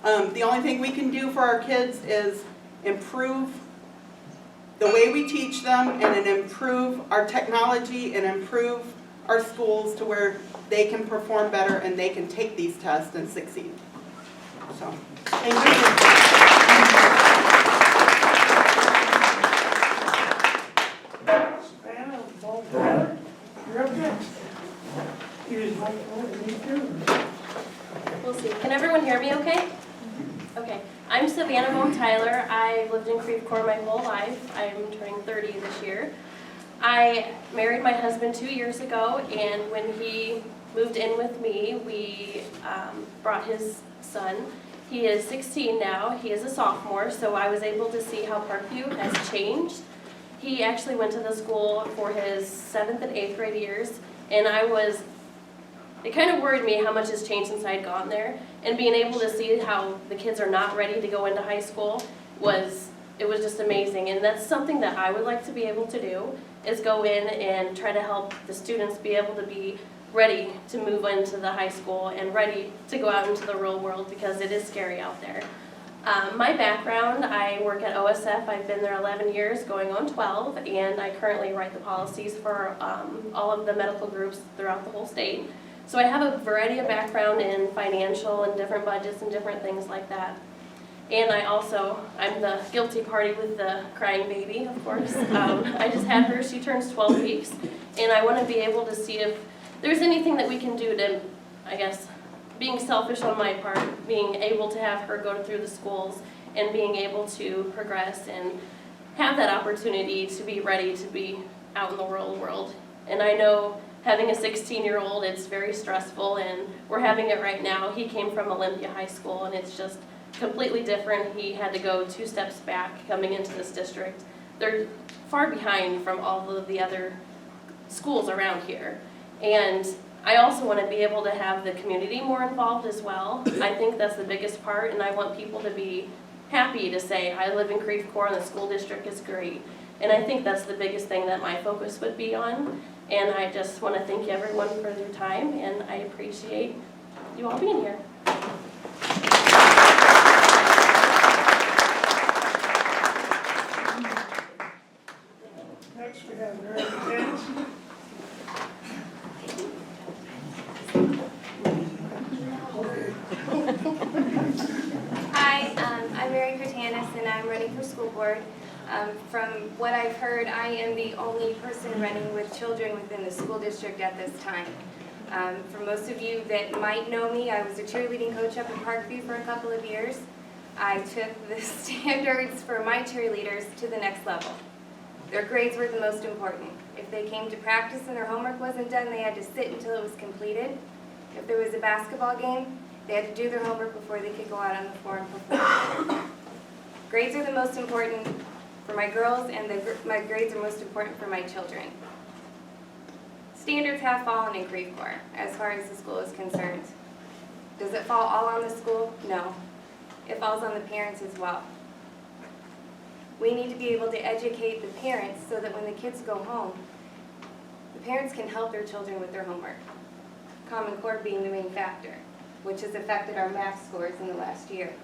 The only thing we can do for our kids is improve the way we teach them and improve our technology and improve our schools to where they can perform better and they can take these tests and succeed. So, thank you. Savannah, Paul, Tyler, you're up next. Use my phone and you too. We'll see. Can everyone hear me okay? Okay. I'm Savannah Bone Tyler. I've lived in Creve Coeur my whole life. I'm turning 30 this year. I married my husband 2 years ago, and when he moved in with me, we brought his son. He is 16 now. He is a sophomore, so I was able to see how Parkview has changed. He actually went to the school for his 7th and 8th grade years, and it kind of worried me how much has changed since I had gone there. And being able to see how the kids are not ready to go into high school was just amazing. And that's something that I would like to be able to do, is go in and try to help the students be able to be ready to move into the high school and ready to go out into the real world, because it is scary out there. My background, I work at OSF. I've been there 11 years, going on 12, and I currently write the policies for all of the medical groups throughout the whole state. So I have a variety of background in financial and different budgets and different things like that. And I'm the guilty party with the crying baby, of course. I just had her, she turns 12 weeks, and I want to be able to see if there's anything that we can do to, I guess, being selfish on my part, being able to have her go through the schools and being able to progress and have that opportunity to be ready to be out in the real world. And I know having a 16-year-old, it's very stressful, and we're having it right now. He came from Olympia High School, and it's just completely different. He had to go 2 steps back coming into this district. They're far behind from all of the other schools around here. And I also want to be able to have the community more involved as well. I think that's the biggest part, and I want people to be happy to say, I live in Creve Coeur and the school district is great. And I think that's the biggest thing that my focus would be on. And I just want to thank everyone for their time, and I appreciate you all being here. Next, we have Mary Dennis. Hi, I'm Mary Curtanis and I'm running for school board. From what I've heard, I am the only person running with children within the school district at this time. For most of you that might know me, I was a cheerleading coach up in Parkview for a couple of years. I took the standards for my cheerleaders to the next level. Their grades were the most important. If they came to practice and their homework wasn't done, they had to sit until it was completed. If there was a basketball game, they had to do their homework before they could go out on the floor and perform. Grades are the most important for my girls, and my grades are most important for my children. Standards have fallen in Creve Coeur as far as the school is concerned. Does it fall all on the school? No. It falls on the parents as well. We need to be able to educate the parents so that when the kids go home, the parents can help their children with their homework. Common Core being the main factor, which has affected our math scores in the last year.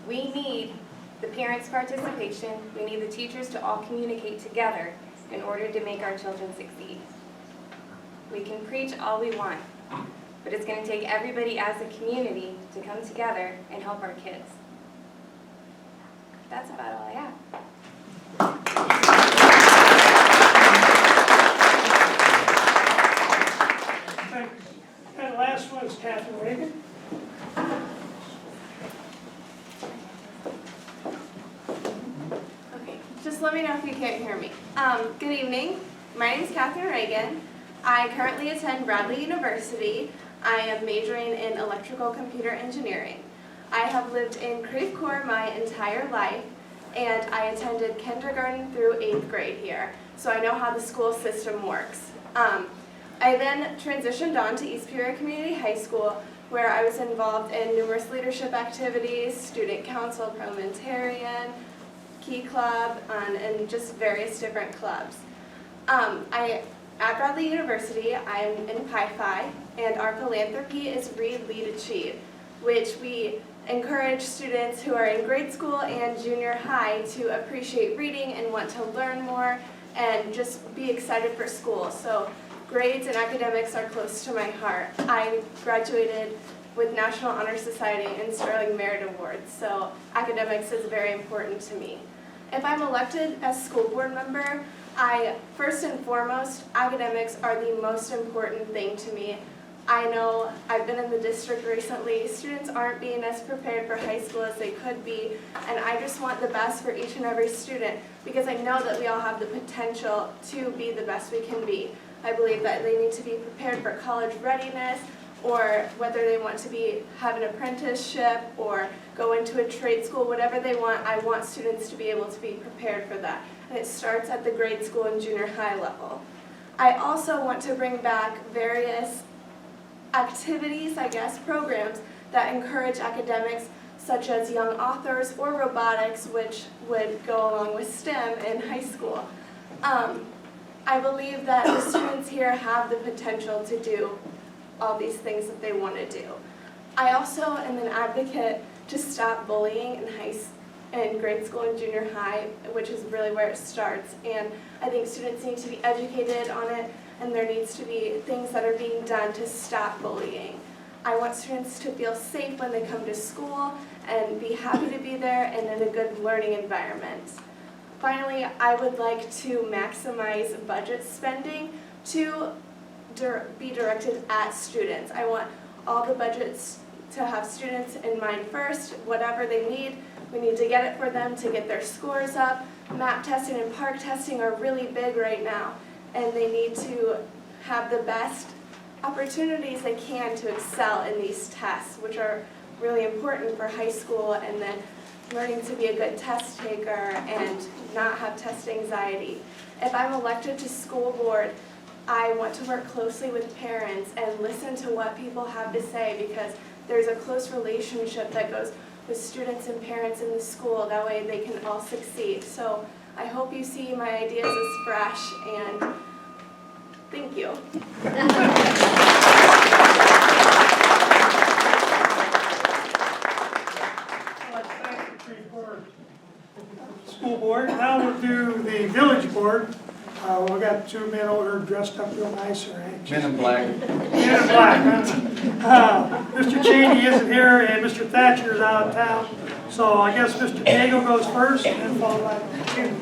We need the parents' participation. We need the teachers to all communicate together in order to make our children succeed. We can preach all we want, but it's going to take everybody as a community to come together and help our kids. That's about all I have. Thank you. And the last one is Catherine Reagan. Okay, just let me know if you can't hear me. Good evening. My name is Catherine Reagan. I currently attend Bradley University. I am majoring in electrical computer engineering. I have lived in Creve Coeur my entire life, and I attended kindergarten through 8th grade here, so I know how the school system works. I then transitioned on to East Peoria Community High School, where I was involved in numerous leadership activities, student council, parliamentarian, Key Club, and just various different clubs. At Bradley University, I'm in Pi Phi, and our philanthropy is Read, Lead, Achieve, which we encourage students who are in grade school and junior high to appreciate reading and want to learn more and just be excited for school. So grades and academics are close to my heart. I graduated with National Honor Society and Sterling Merit Awards, so academics is very important to me. If I'm elected as school board member, first and foremost, academics are the most important thing to me. I know I've been in the district recently. Students aren't being as prepared for high school as they could be, and I just want the best for each and every student because I know that we all have the potential to be the best we can be. I believe that they need to be prepared for college readiness, or whether they want to have an apprenticeship or go into a trade school, whatever they want, I want students to be able to be prepared for that. And it starts at the grade school and junior high level. I also want to bring back various activities, programs that encourage academics, such as young authors or robotics, which would go along with STEM in high school. I believe that the students here have the potential to do all these things that they want to do. I also am an advocate to stop bullying in grade school and junior high, which is really where it starts. And I think students need to be educated on it, and there needs to be things that are being done to stop bullying. I want students to feel safe when they come to school and be happy to be there and in a good learning environment. Finally, I would like to maximize budget spending to be directed at students. I want all the budgets to have students in mind first. Whatever they need, we need to get it for them to get their scores up. MAP testing and PARCC testing are really big right now, and they need to have the best opportunities they can to excel in these tests, which are really important for high school, and then learning to be a good test taker and not have test anxiety. If I'm elected to school board, I want to work closely with parents and listen to what people have to say, because there's a close relationship that goes with students and parents in the school. That way they can all succeed. So I hope you see my ideas as fresh, and thank you. School board. Now we'll do the village board. We got two men over dressed up real nice or anxious. Men in black. Men in black. Mr. Cheney isn't here and Mr. Thatcher is out of town. So I guess Mr. Cagle goes first and then followed by Mr. Cheney.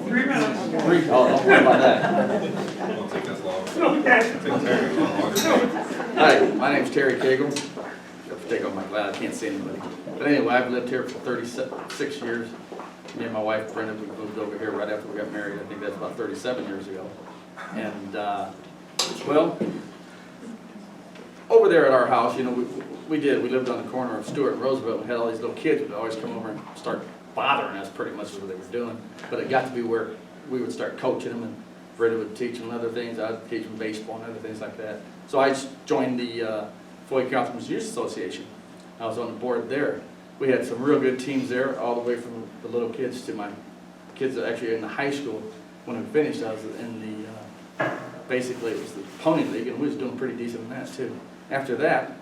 3 minutes. Don't worry about that. Won't take us long. Okay. Take Terry a long. Hi, my name's Terry Cagle. I have to take off my glasses, I can't see anybody. But anyway, I've lived here for 36 years. Me and my wife Brenda, we moved over here right after we got married. I think that's about 37 years ago. And, well, over there at our house, you know, we lived on the corner of Stewart and Roosevelt. We had all these little kids who would always come over and start bothering us, pretty much what they were doing. But it got to be where we would start coaching them, and Brenda would teach them other things. I would teach them baseball and other things like that. So I joined the Floyd County Youth Association. I was on the board there. We had some real good teams there, all the way from the little kids to my kids that actually in the high school. When we finished, I was in the, basically it was the pony league, and we was doing pretty decent in that too. After that,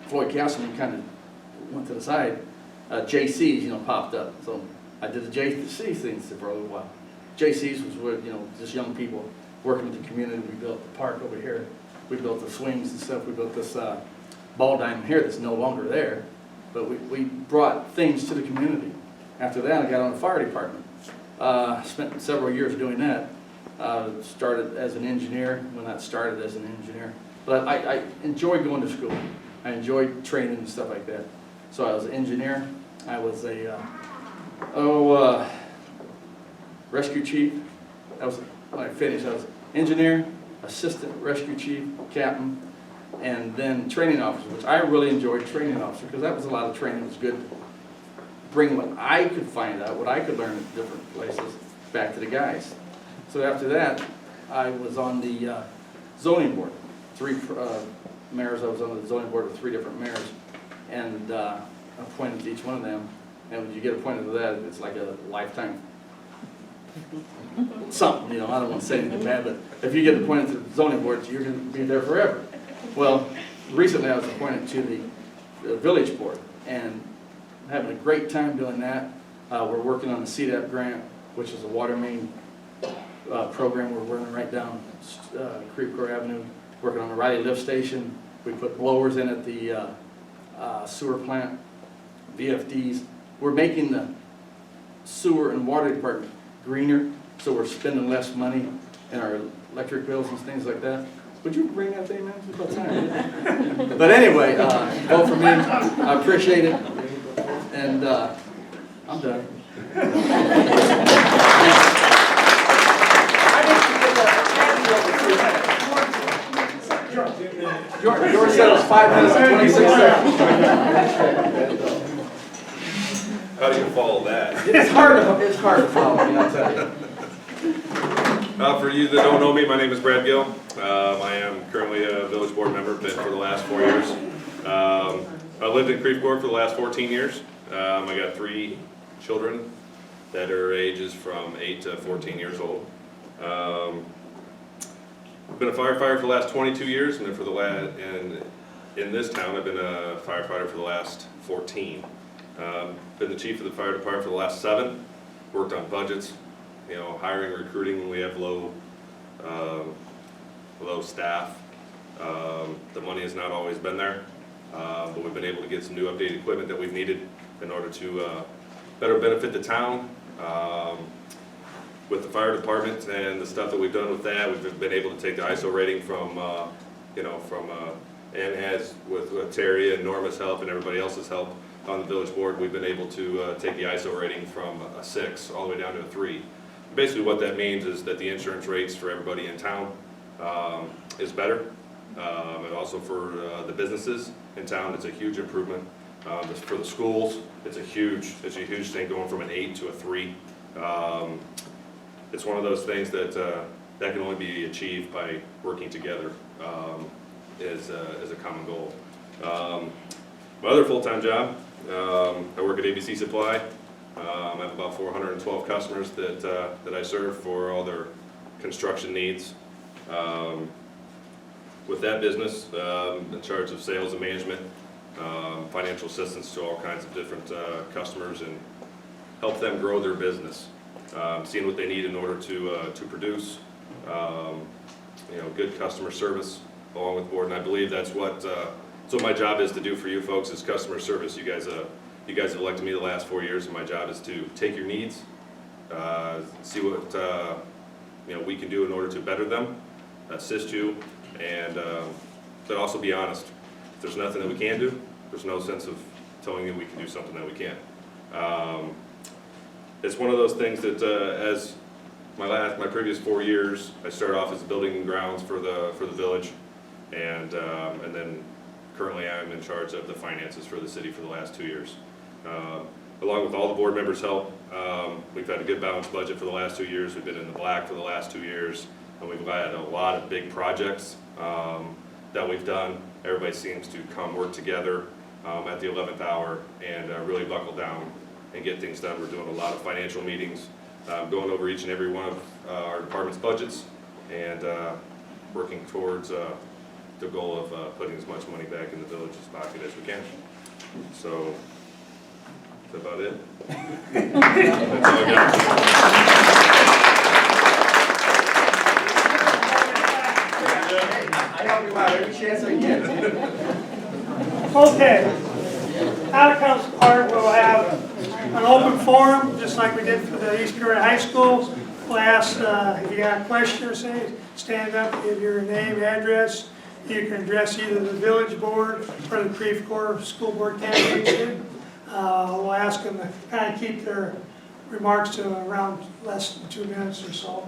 Floyd Councilman kind of went to the side. JCs, you know, popped up. So I did the JC things for a little while. JCs was with, you know, just young people working with the community. We built the park over here. We built the swings and stuff. We built this ball diamond here that's no longer there. But we brought things to the community. After that, I got on the fire department. Spent several years doing that. Started as an engineer. Well, not started as an engineer. But I enjoyed going to school. I enjoyed training and stuff like that. So I was an engineer. I was a rescue chief. That was when I finished. I was engineer, assistant rescue chief, captain, and then training officer, which I really enjoyed training officer because that was a lot of training. It was good to bring what I could find out, what I could learn at different places, back to the guys. So after that, I was on the zoning board. 3 mayors. I was on the zoning board with 3 different mayors, and appointed to each one of them. And when you get appointed to that, it's like a lifetime something, you know. I don't want to say anything bad, but if you get appointed to the zoning board, you're going to be there forever. Well, recently I was appointed to the village board, and having a great time doing that. We're working on the CDAP grant, which is a water main program. We're running right down Creve Coeur Avenue, working on the Riley lift station. We put blowers in at the sewer plant, VFDs. We're making the sewer and water department greener, so we're spending less money in our electric bills and things like that. Would you bring that thing, man? It's about time. But anyway, vote for me. I appreciate it. And I'm done. George said it was 5 minutes and 26 seconds. How do you follow that? It's hard to follow, you know, I'll tell you. For you that don't know me, my name is Brad Gill. I am currently a village board member, been for the last 4 years. I lived in Creve Coeur for the last 14 years. I got 3 children that are ages from 8 to 14 years old. I've been a firefighter for the last 22 years, and then for the and in this town, I've been a firefighter for the last 14. Been the chief of the fire department for the last 7. Worked on budgets, you know, hiring, recruiting when we have low staff. The money has not always been there, but we've been able to get some new updated equipment that we've needed in order to better benefit the town. With the fire department and the stuff that we've done with that, we've been able to take the ISO rating from, and as with Terry and Norma's help and everybody else's help on the village board, we've been able to take the ISO rating from a 6 all the way down to a 3. Basically what that means is that the insurance rates for everybody in town is better. And also for the businesses in town, it's a huge improvement. For the schools, it's a huge thing, going from an 8 to a 3. It's one of those things that that can only be achieved by working together as a common goal. My other full-time job, I work at ABC Supply. I have about 412 customers that I serve for all their construction needs. With that business, I'm in charge of sales and management, financial assistance to all kinds of different customers, and help them grow their business. Seeing what they need in order to produce, good customer service along with the board, and I believe that's what my job is to do for you folks, is customer service. You guys have elected me the last 4 years, and my job is to take your needs, see what we can do in order to better them, assist you, and to also be honest. If there's nothing that we can do, there's no sense of telling you we can do something that we can't. It's one of those things that as my previous 4 years, I started off as building and grounds for the village, and then currently I'm in charge of the finances for the city for the last 2 years. Along with all the board members' help, we've had a good balanced budget for the last 2 years. We've been in the black for the last 2 years, and we've had a lot of big projects that we've done. Everybody seems to come work together at the 11th hour and really buckle down and get things done. We're doing a lot of financial meetings, going over each and every one of our department's budgets, and working towards the goal of putting as much money back in the village's pocket as we can. So that's about it. That's all I got. I help you out every chance I get. Okay. Out of council part, we'll have an open forum, just like we did for the East Peoria High School. We'll ask if you got a question or something, stand up, give your name, address. You can address either the village board or the Creve Coeur School Board candidates. We'll ask them to kind of keep their remarks to around less than 2 minutes or so.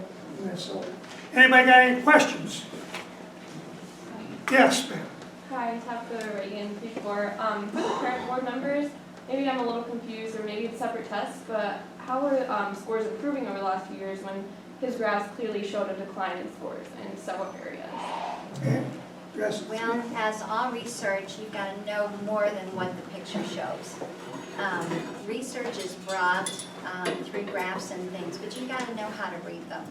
Anybody got any questions? Yes, ma'am. Hi, Tabitha Reagan, Creve Coeur. For the current board members, maybe I'm a little confused, or maybe it's separate tests, but how are scores improving over the last few years when his graphs clearly showed a decline in scores in several areas? Okay. Yes. Well, as all research, you've got to know more than what the picture shows. Research is broad through graphs and things, but you've got to know how to read them.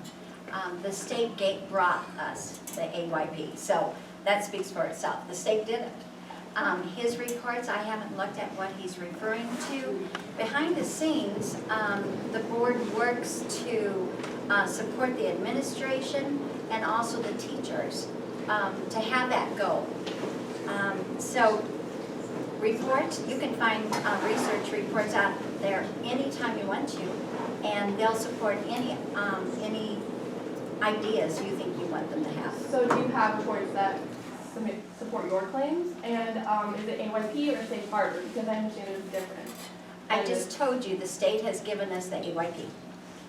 The state brought us the AYP, so that speaks for itself. The state didn't. His reports, I haven't looked at what he's referring to. Behind the scenes, the board works to support the administration and also the teachers to have that goal. So reports, you can find research reports out there anytime you want to, and they'll support any ideas you think you want them to have. So do you have reports that support your claims? And is it AYP or Safe Harbor? Because I understand it's different. I just told you the state has given us the AYP.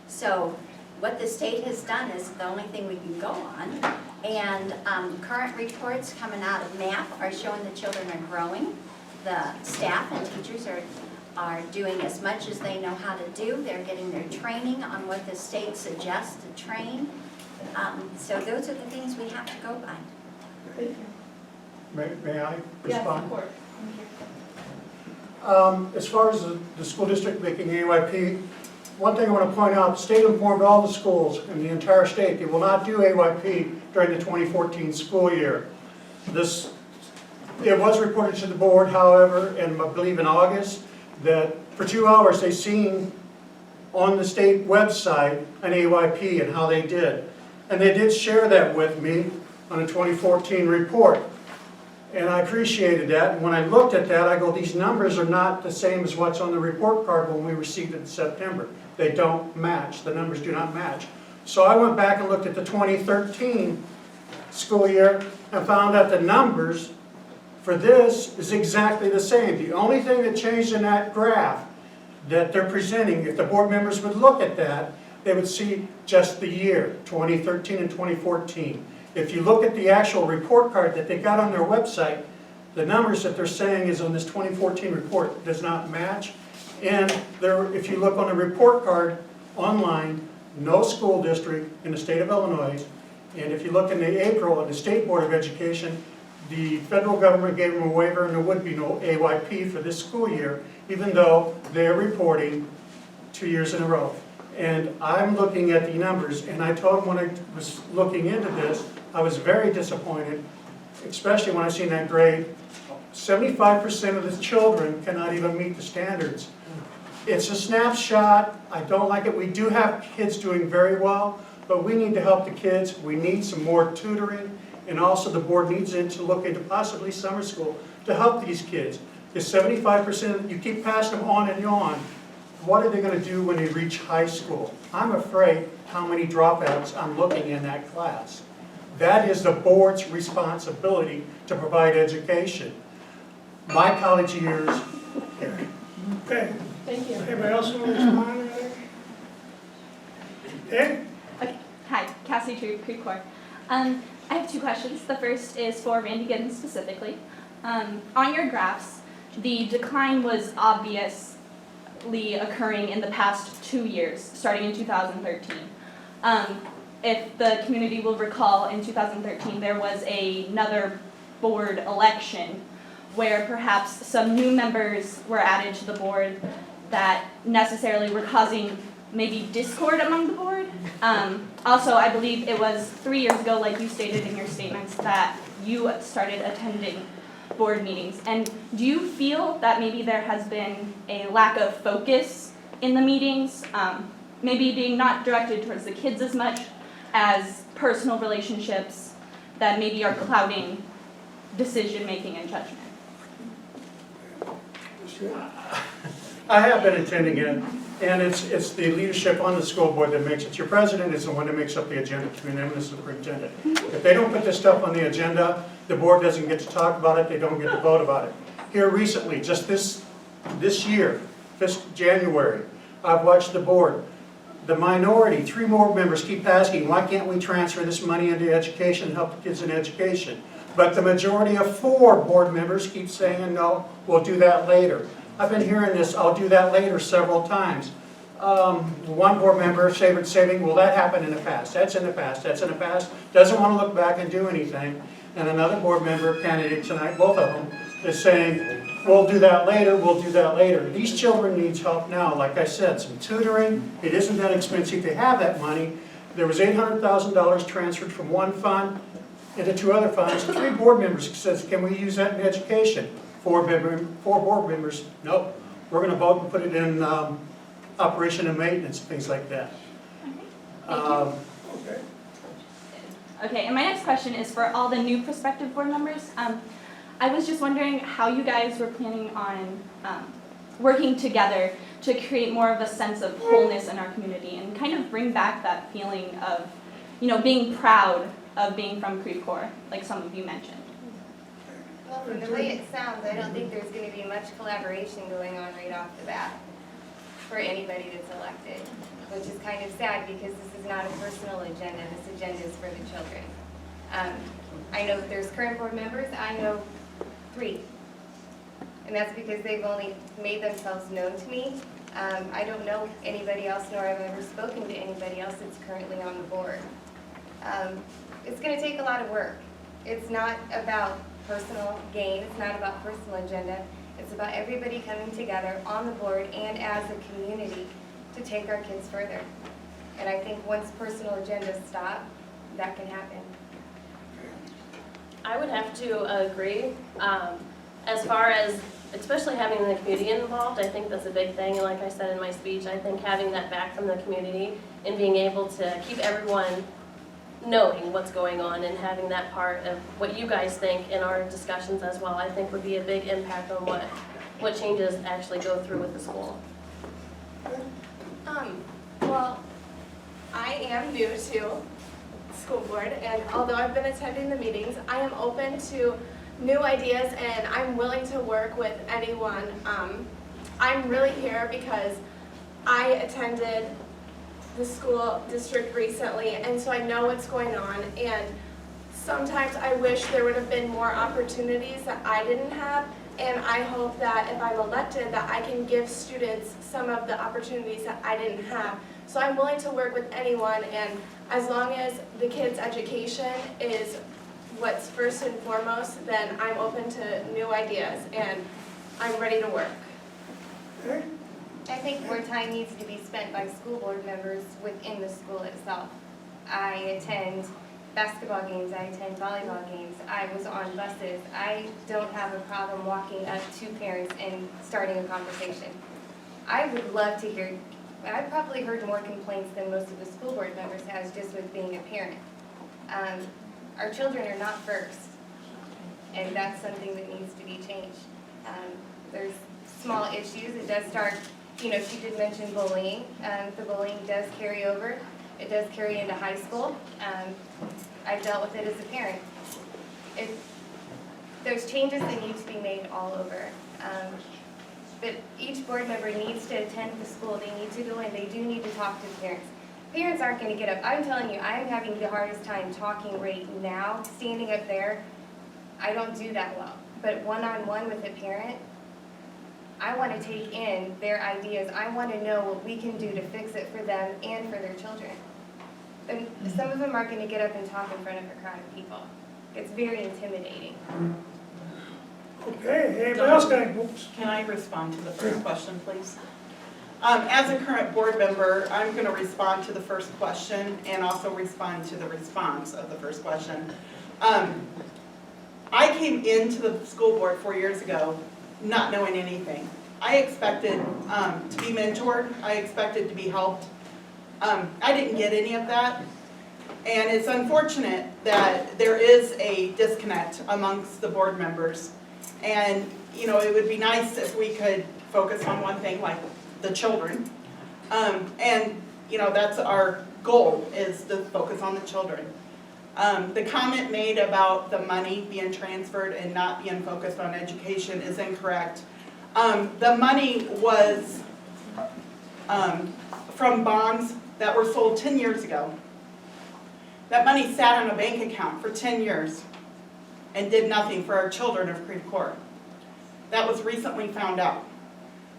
So what the state has done is the only thing we can go on. And current reports coming out of MAP are showing the children are growing. The staff and teachers are doing as much as they know how to do. They're getting their training on what the state suggests to train. So those are the things we have to go by. Thank you. May I respond? Yes, of course. As far as the school district making AYP, one thing I want to point out, the state informed all the schools in the entire state they will not do AYP during the 2014 school year. It was reported to the board, however, and I believe in August, that for 2 hours they seen on the state website an AYP and how they did. And they did share that with me on a 2014 report. And I appreciated that. And when I looked at that, I go, these numbers are not the same as what's on the report card when we received it in September. They don't match. The numbers do not match. So I went back and looked at the 2013 school year and found that the numbers for this is exactly the same. The only thing that changed in that graph that they're presenting, if the board members would look at that, they would see just the year, 2013 and 2014. If you look at the actual report card that they got on their website, the numbers that they're saying is on this 2014 report does not match. And if you look on the report card online, no school district in the state of Illinois, and if you look in the April of the State Board of Education, the federal government gave them a waiver and there would be no AYP for this school year, even though they're reporting 2 years in a row. And I'm looking at the numbers, and I told them when I was looking into this, I was very disappointed, especially when I seen that grade. 75% of the children cannot even meet the standards. It's a snapshot. I don't like it. We do have kids doing very well, but we need to help the kids. We need some more tutoring, and also the board needs to look into possibly summer school to help these kids. Because 75%, you keep passing them on and on. What are they going to do when they reach high school? I'm afraid how many dropouts I'm looking in that class. That is the board's responsibility to provide education. My college years, Okay, Thank you. anybody else want to respond? Okay? Okay. Hi, Cassie True, Creek Corps. I have two questions. The first is for Randy Giddens specifically. On your graphs, the decline was obviously occurring in the past 2 years, starting in 2013. If the community will recall, in 2013 there was another board election where perhaps some new members were added to the board that necessarily were causing maybe discord among the board. Also, I believe it was 3 years ago, like you stated in your statements, that you started attending board meetings. And do you feel that maybe there has been a lack of focus in the meetings, maybe being not directed towards the kids as much as personal relationships that maybe are clouding decision-making and judgment? I have been attending it, and it's the leadership on the school board that makes it. Your president is the one that makes up the agenda between them and the superintendent. If they don't put this stuff on the agenda, the board doesn't get to talk about it, they don't get to vote about it. Here recently, just this year, this January, I've watched the board. The minority, 3 more members keep asking, why can't we transfer this money into education and help the kids in education? But the majority of 4 board members keep saying, no, we'll do that later. I've been hearing this, I'll do that later, several times. One board member, saving, well, that happened in the past, that's in the past, that's in the past, doesn't want to look back and do anything. And another board member, candidate tonight, both of them, is saying, we'll do that later, we'll do that later. These children need help now, like I said, some tutoring, it isn't that expensive to have that money. There was $800,000 transferred from one fund into 2 other funds. 3 board members says, can we use that in education? 4 board members, nope. We're going to vote and put it in operation and maintenance, things like that. Okay. Okay, and my next question is for all the new prospective board members. I was just wondering how you guys were planning on working together to create more of a sense of wholeness in our community and kind of bring back that feeling of, being proud of being from Creve Coeur, like some of you mentioned. Well, from the way it sounds, I don't think there's going to be much collaboration going on right off the bat for anybody that's elected, which is kind of sad because this is not a personal agenda. This agenda is for the children. I know there's current board members. I know 3. And that's because they've only made themselves known to me. I don't know anybody else, nor have I ever spoken to anybody else that's currently on the board. It's going to take a lot of work. It's not about personal gain. It's not about personal agenda. It's about everybody coming together on the board and as a community to take our kids further. And I think once personal agendas stop, that can happen. I would have to agree. As far as, especially having the community involved, I think that's a big thing. And like I said in my speech, I think having that back from the community and being able to keep everyone knowing what's going on and having that part of what you guys think in our discussions as well, I think would be a big impact on what changes actually go through with the school. Well, I am new to school board, and although I've been attending the meetings, I am open to new ideas and I'm willing to work with anyone. I'm really here because I attended the school district recently, and so I know what's going on, and sometimes I wish there would have been more opportunities that I didn't have, and I hope that if I'm elected, that I can give students some of the opportunities that I didn't have. So I'm willing to work with anyone, and as long as the kids' education is what's first and foremost, then I'm open to new ideas, and I'm ready to work. Okay? I think more time needs to be spent by school board members within the school itself. I attend basketball games, I attend volleyball games, I was on buses. I don't have a problem walking up to parents and starting a conversation. I would love to hear, I've probably heard more complaints than most of the school board members has just with being a parent. Our children are not first, and that's something that needs to be changed. There's small issues, it does start, you know, she did mention bullying. The bullying does carry over. It does carry into high school. I've dealt with it as a parent. There's changes that need to be made all over. But each board member needs to attend the school. They need to go in. They do need to talk to the parents. Parents aren't going to get up. I'm telling you, I'm having the hardest time talking right now, standing up there. I don't do that well. But one-on-one with a parent, I want to take in their ideas. I want to know what we can do to fix it for them and for their children. And some of them aren't going to get up and talk in front of a crowd of people. It's very intimidating. Okay, anybody else got any? Oops. Can I respond to the first question, please? As a current board member, I'm going to respond to the first question and also respond to the response of the first question. I came into the school board 4 years ago not knowing anything. I expected to be mentored. I expected to be helped. I didn't get any of that. And it's unfortunate that there is a disconnect amongst the board members. And, you know, it would be nice if we could focus on one thing, like the children. And, you know, that's our goal, is to focus on the children. The comment made about the money being transferred and not being focused on education is incorrect. The money was from bonds that were sold 10 years ago. That money sat on a bank account for 10 years and did nothing for our children of Creve Coeur. That was recently found out.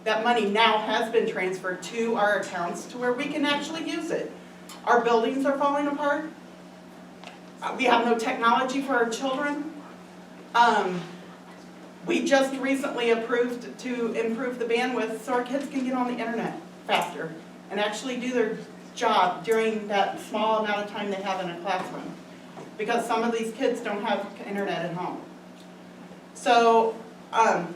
That money now has been transferred to our accounts to where we can actually use it. Our buildings are falling apart. We have no technology for our children. We just recently approved to improve the bandwidth so our kids can get on the internet faster and actually do their job during that small amount of time they have in a classroom, because some of these kids don't have internet at home. So, I'm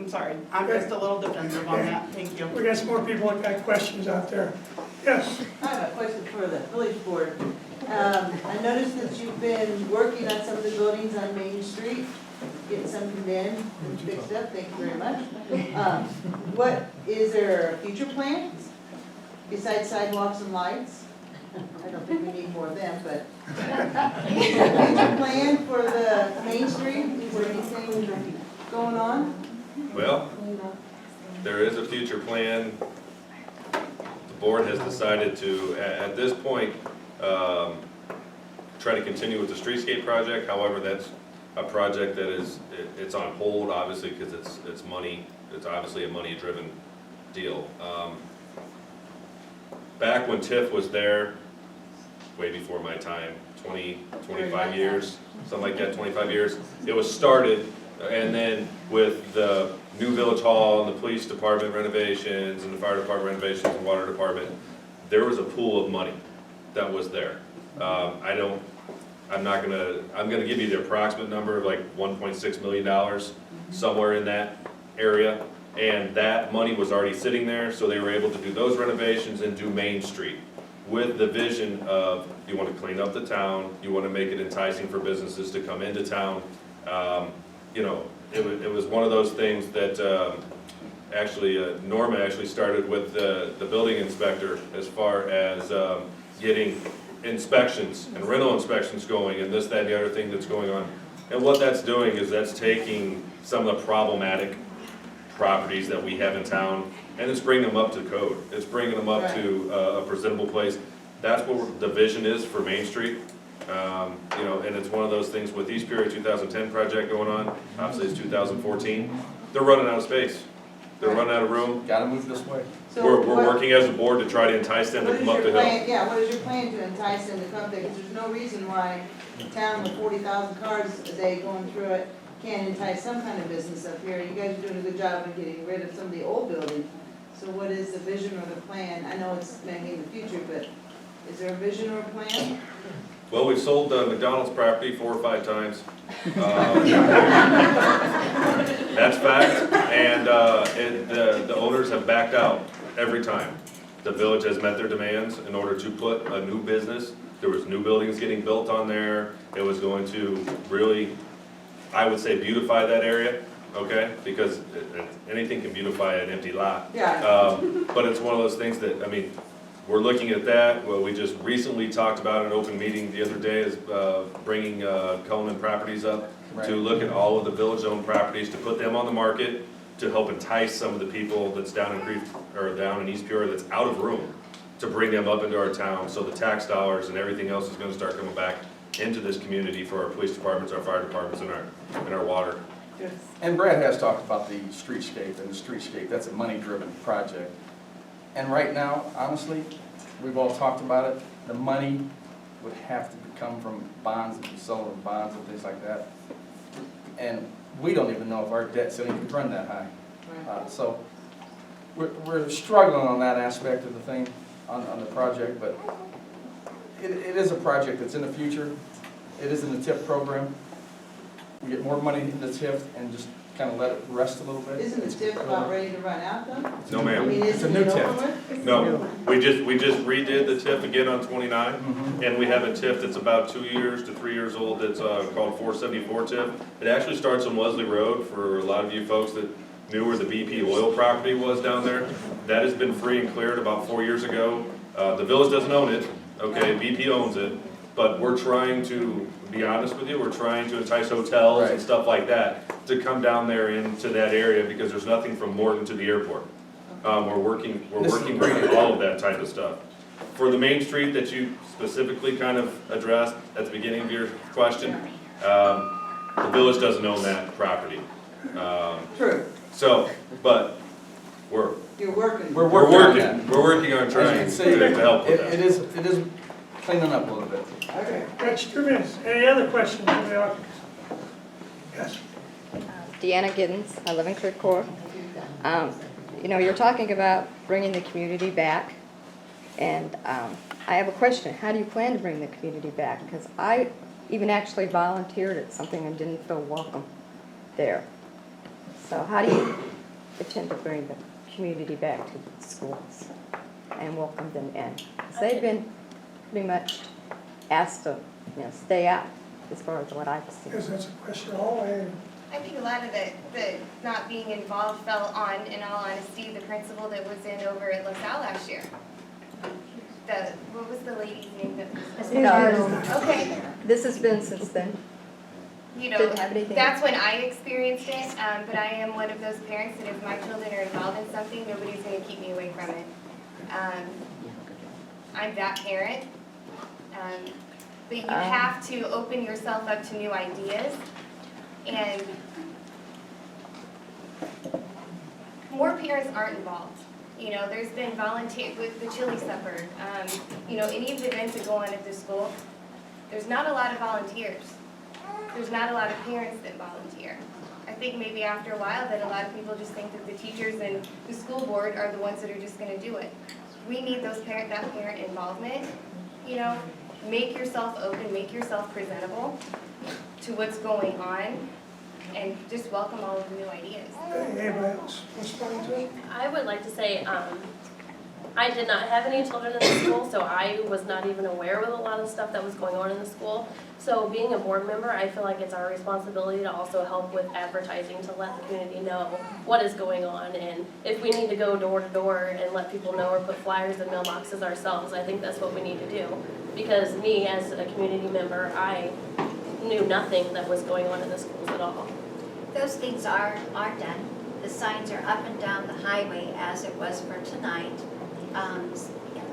sorry, I'm just a little defensive on that. Thank you. We got some more people that got questions out there. Yes? I have a question for the village board. I noticed that you've been working on some of the buildings on Main Street, getting some condemned and fixed up, thank you very much. Is there future plans besides sidewalks and lights? I don't think we need more of them, but future plan for the Main Street? Is there anything going on? Well, there is a future plan. The board has decided to, at this point, try to continue with the streetscape project. However, that's a project that it's on hold, obviously, because it's money. It's obviously a money-driven deal. Back when TIF was there, way before my time, 25 years, something like that, 25 years, it was started, and then with the new village hall and the police department renovations and the fire department renovations and water department, there was a pool of money that was there. I'm gonna give you the approximate number of like $1.6 million, somewhere in that area. And that money was already sitting there, so they were able to do those renovations and do Main Street with the vision of, you want to clean up the town, you want to make it enticing for businesses to come into town. You know, it was one of those things that Norma actually started with the building inspector as far as getting inspections and rental inspections going and this, that, and the other thing that's going on. And what that's doing is that's taking some of the problematic properties that we have in town and it's bringing them up to code. It's bringing them up to a presentable place. That's what the vision is for Main Street. You know, and it's one of those things with East Peoria 2010 project going on, obviously it's 2014, they're running out of space. They're running out of room. Gotta move this way. So We're what- working as a board to try to entice them to What is come up your the hill. plan, yeah, what is your plan to entice them to come there? Because there's no reason why a town with 40,000 cars a day going through it can't entice some kind of business up here. You guys are doing a good job of getting rid of some of the old buildings. So what is the vision or the plan? I know it's maybe in the future, but is there a vision or a plan? Well, we've sold McDonald's property 4 or 5 times. That's fact, and the owners have backed out every time. The village has met their demands in order to put a new business. There was new buildings getting built on there. It was going to really, I would say, beautify that area, okay? Because anything can beautify an empty lot. Yeah. But it's one of those things that, I mean, we're looking at that. Well, we just recently talked about in an open meeting the other day is bringing Coleman Properties up to look at all of the village-owned properties, to put them on the market, to help entice some of the people that's down in East Peoria that's out of room, to bring them up into our town, so the tax dollars and everything else is gonna start coming back into this community for our police departments, our fire departments, and our water. And Brad has talked about the streetscape, and the streetscape, that's a money-driven project. And right now, honestly, we've all talked about it, the money would have to come from bonds, if you sell them bonds and things like that. And we don't even know if our debt ceiling could run that high. So we're struggling on that aspect of the thing, on the project, but it is a project that's in the future. It is in the TIF program. We get more money in the TIF and just kind of let it rest a little bit. Isn't the TIF about ready to run out though? No, I ma'am. mean, It's a isn't new it over TIF. with? No, we just redid the TIF again on 29, and we have a TIF that's about 2 years to 3 years old that's called 474 TIF. It actually starts on Wesley Road for a lot of you folks that knew where the BP oil property was down there. That has been free and cleared about 4 years ago. The village doesn't own it, okay, BP owns it, but we're trying to, be honest with you, we're trying to entice hotels and stuff like that to come down there into that area because there's nothing from Morton to the airport. We're working on all of that type of stuff. For the Main Street that you specifically kind of addressed at the beginning of your question, the village doesn't own that property. True. So, but You're working. We're working on that. We're working on As trying you can to see, help with that. it is cleaning up a little bit. Okay. Next 2 minutes. Any other questions from the audience? Yes. Deanna Giddens, I live in Creve Coeur. You know, you're talking about bringing the community back, and I have a question. How do you plan to bring the community back? Because I even actually volunteered at something and didn't feel welcome there. So how do you intend to bring the community back to the schools and welcome them in? Because they've been pretty much asked to, you know, stay out as far as what I've seen. Because that's a question all I I think a lot of the not being involved fell on, in all honesty, the principal that was in over at LaSalle last year. What was the lady's name that was? No, Okay, this has been since then. you know, Didn't have anything. that's when I experienced it, but I am one of those parents that if my children are involved in something, nobody's gonna keep me away from it. I'm that parent, but you have to open yourself up to new ideas, and more parents aren't involved. You know, there's been volunteer with the chili supper, you know, any of the events that go on at this school, there's not a lot of volunteers. There's not a lot of parents that volunteer. I think maybe after a while that a lot of people just think that the teachers and the school board are the ones that are just gonna do it. We need that parent involvement, you know, make yourself open, make yourself presentable to what's going on, and just welcome all of the new ideas. Anybody else respond to it? I would like to say, I did not have any children in the school, so I was not even aware of a lot of stuff that was going on in the school. So being a board member, I feel like it's our responsibility to also help with advertising, to let the community know what is going on. And if we need to go door to door and let people know or put flyers in mailboxes ourselves, I think that's what we need to do. Because me, as a community member, I knew nothing that was going on in the schools at all. Those things are done. The signs are up and down the highway as it was for tonight.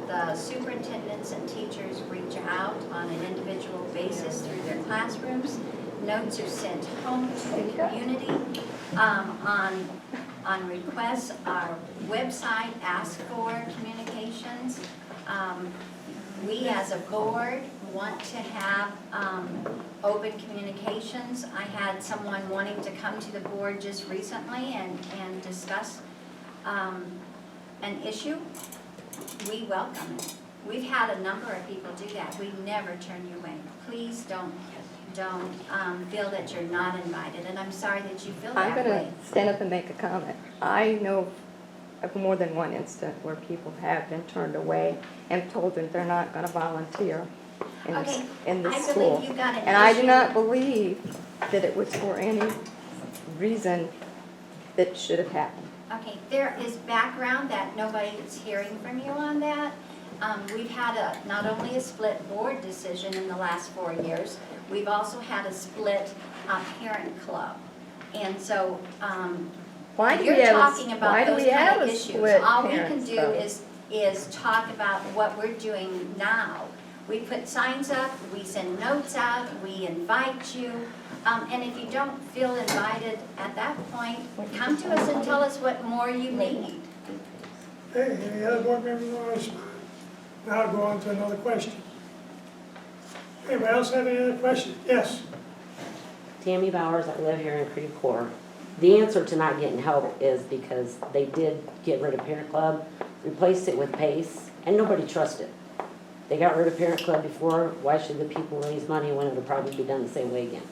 The superintendents and teachers reach out on an individual basis through their classrooms. Notes are sent home to the community on requests. Our website asks for communications. We as a board want to have open communications. I had someone wanting to come to the board just recently and discuss an issue. We welcome it. We've had a number of people do that. We never turn you away. Please don't feel that you're not invited, and I'm sorry that you feel I'm that going way. to stand up and make a comment. I know of more than one instance where people have been turned away and told that they're not going to volunteer Okay, in the I school. believe you got an And I do issue. not believe that it was for any reason that should have happened. Okay, there is background that nobody is hearing from you on that. We've had not only a split board decision in the last 4 years, we've also had a split parent club. And so, Why do you're we have talking about those kind of issues. split All we can parents, do though? is talk about what we're doing now. We put signs up, we send notes out, we invite you. And if you don't feel invited at that point, come to us and tell us what more you need. Okay, any other board members want to respond? Now I'll go on to another question. Anybody else have any other questions? Yes. Tammy Bowers, I live here in Creve Coeur. The answer to not getting help is because they did get rid of Parent Club, replaced it with PACE, and nobody trusted. They got rid of Parent Club before, why should the people raise money when it'll probably be done the same way again?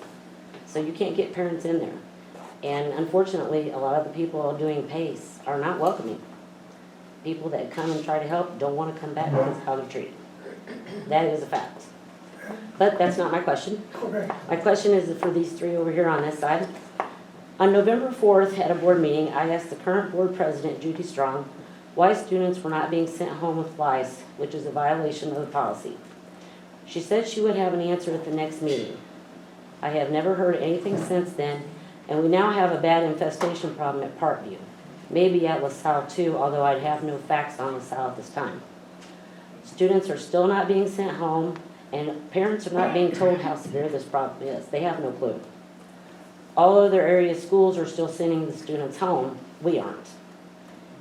So you can't get parents in there. And unfortunately, a lot of the people doing PACE are not welcoming. People that come and try to help don't want to come back because of how they're treated. That is a fact. But that's not my question. Okay. My question is for these three over here on this side. On November 4th, at a board meeting, I asked the current board president, Judy Strong, why students were not being sent home with lice, which is a violation of the policy. She said she would have an answer at the next meeting. I have never heard anything since then, and we now have a bad infestation problem at Parkview. Maybe at LaSalle too, although I'd have no facts on LaSalle at this time. Students are still not being sent home, and parents are not being told how severe this problem is. They have no clue. All other area schools are still sending the students home. We aren't.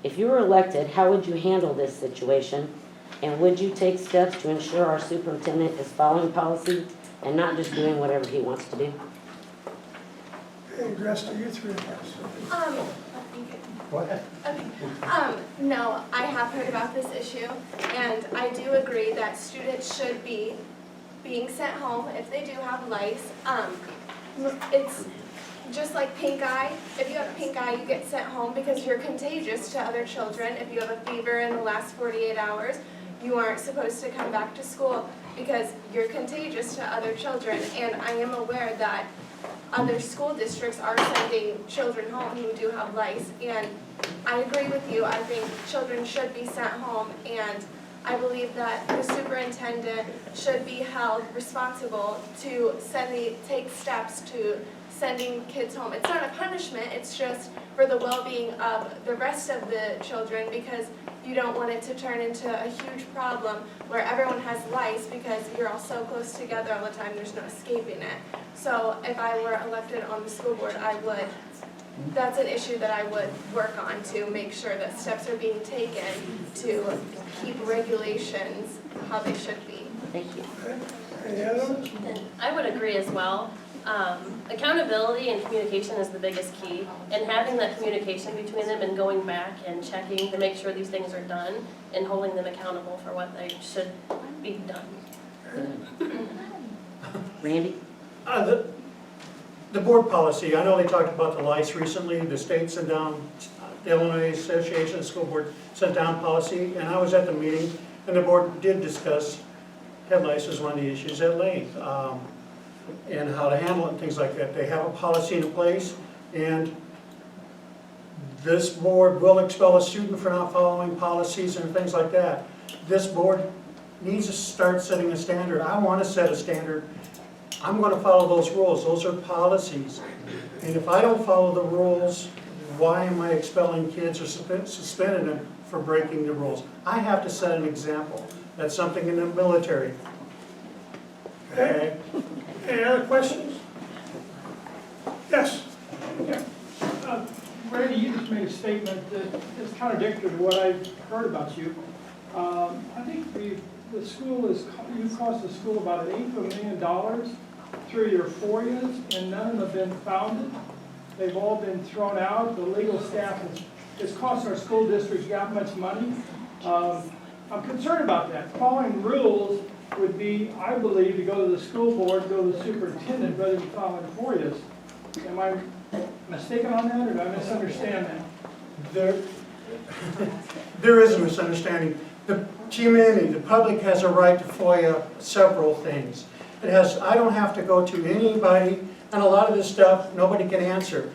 If you were elected, how would you handle this situation? And would you take steps to ensure our superintendent is following policy and not just doing whatever he wants to do? Okay, address to you three of us. Go ahead. Okay. No, I have heard about this issue, and I do agree that students should be being sent home if they do have lice. It's just like pink eye. If you have pink eye, you get sent home because you're contagious to other children. If you have a fever in the last 48 hours, you aren't supposed to come back to school because you're contagious to other children. And I am aware that other school districts are sending children home who do have lice. And I agree with you. I think children should be sent home, and I believe that the superintendent should be held responsible to take steps to sending kids home. It's not a punishment, it's just for the well-being of the rest of the children, because you don't want it to turn into a huge problem where everyone has lice because you're all so close together all the time, there's no escaping it. So if I were elected on the school board, that's an issue that I would work on to make sure that steps are being taken to keep regulations how they should be. Thank you. Any other ones? I would agree as well. Accountability and communication is the biggest key, and having that communication between them and going back and checking to make sure these things are done and holding them accountable for what they should be done. Randy? The board policy, I know they talked about the lice recently, the state sent down, the Illinois Association of School Board sent down policy, and I was at the meeting, and the board did discuss head lice as one of the issues at length, and how to handle it and things like that. They have a policy in place, and this board will expel a student for not following policies and things like that. This board needs to start setting a standard. I want to set a standard. I'm going to follow those rules. Those are policies. And if I don't follow the rules, why am I expelling kids or suspending them for breaking the rules? I have to set an example. That's something in the military. Okay? Any other questions? Yes? Randy, you just made a statement that is contradictory to what I've heard about you. I think the school you cost the school about $800,000 through your FOIAs, and none of them have been founded. They've all been thrown out. The legal staff has cost our school districts that much money. I'm concerned about that. Following rules would be, I believe, to go to the school board, go to the superintendent, rather than following FOIAs. Am I mistaken on that, or did I misunderstand that? There is a misunderstanding. The community, the public has a right to FOIA several things. It has, I don't have to go to anybody, and a lot of this stuff, nobody can answer.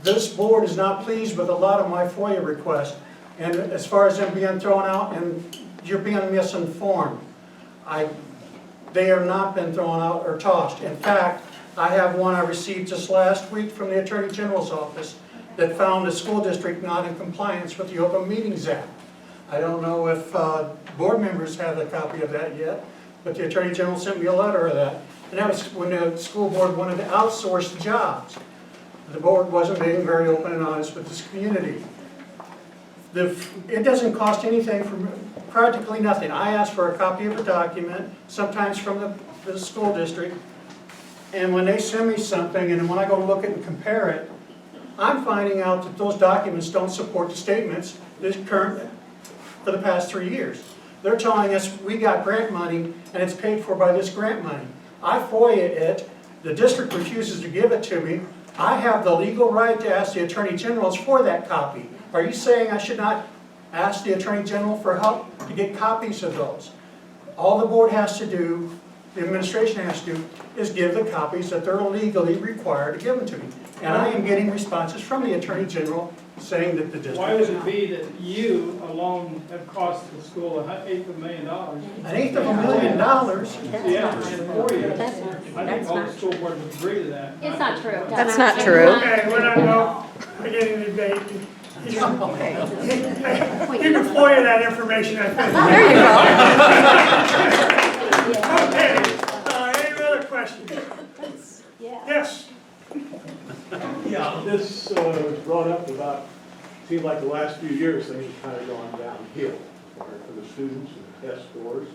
This board is not pleased with a lot of my FOIA requests, and as far as them being thrown out, and you're being misinformed. They have not been thrown out or tossed. In fact, I have one I received just last week from the Attorney General's office that found a school district not in compliance with the Open Meetings Act. I don't know if board members have a copy of that yet, but the Attorney General sent me a letter of that. And that was when the school board wanted to outsource the jobs. The board wasn't being very open and honest with this community. It doesn't cost anything, for practically nothing. I ask for a copy of a document, sometimes from the school district, and when they send me something, and when I go look at and compare it, I'm finding out that those documents don't support the statements this current for the past 3 years. They're telling us we got grant money and it's paid for by this grant money. I FOIA it, the district refuses to give it to me. I have the legal right to ask the Attorney General for that copy. Are you saying I should not ask the Attorney General for help to get copies of those? All the board has to do, the administration has to do, is give the copies that they're legally required to give them to me. And I am getting responses from the Attorney General saying that the district... Why would it be that you alone have cost the school $800,000? $800,000? Yeah, in 4 years. I think all the school board would agree to that. It's not true. That's not true. Okay, we're not getting any debate. You can FOIA that information, I think. There you go. Okay, any other questions? Yes? Yeah, this was brought up about, seemed like the last few years things have kind of gone downhill for the students and the test scores.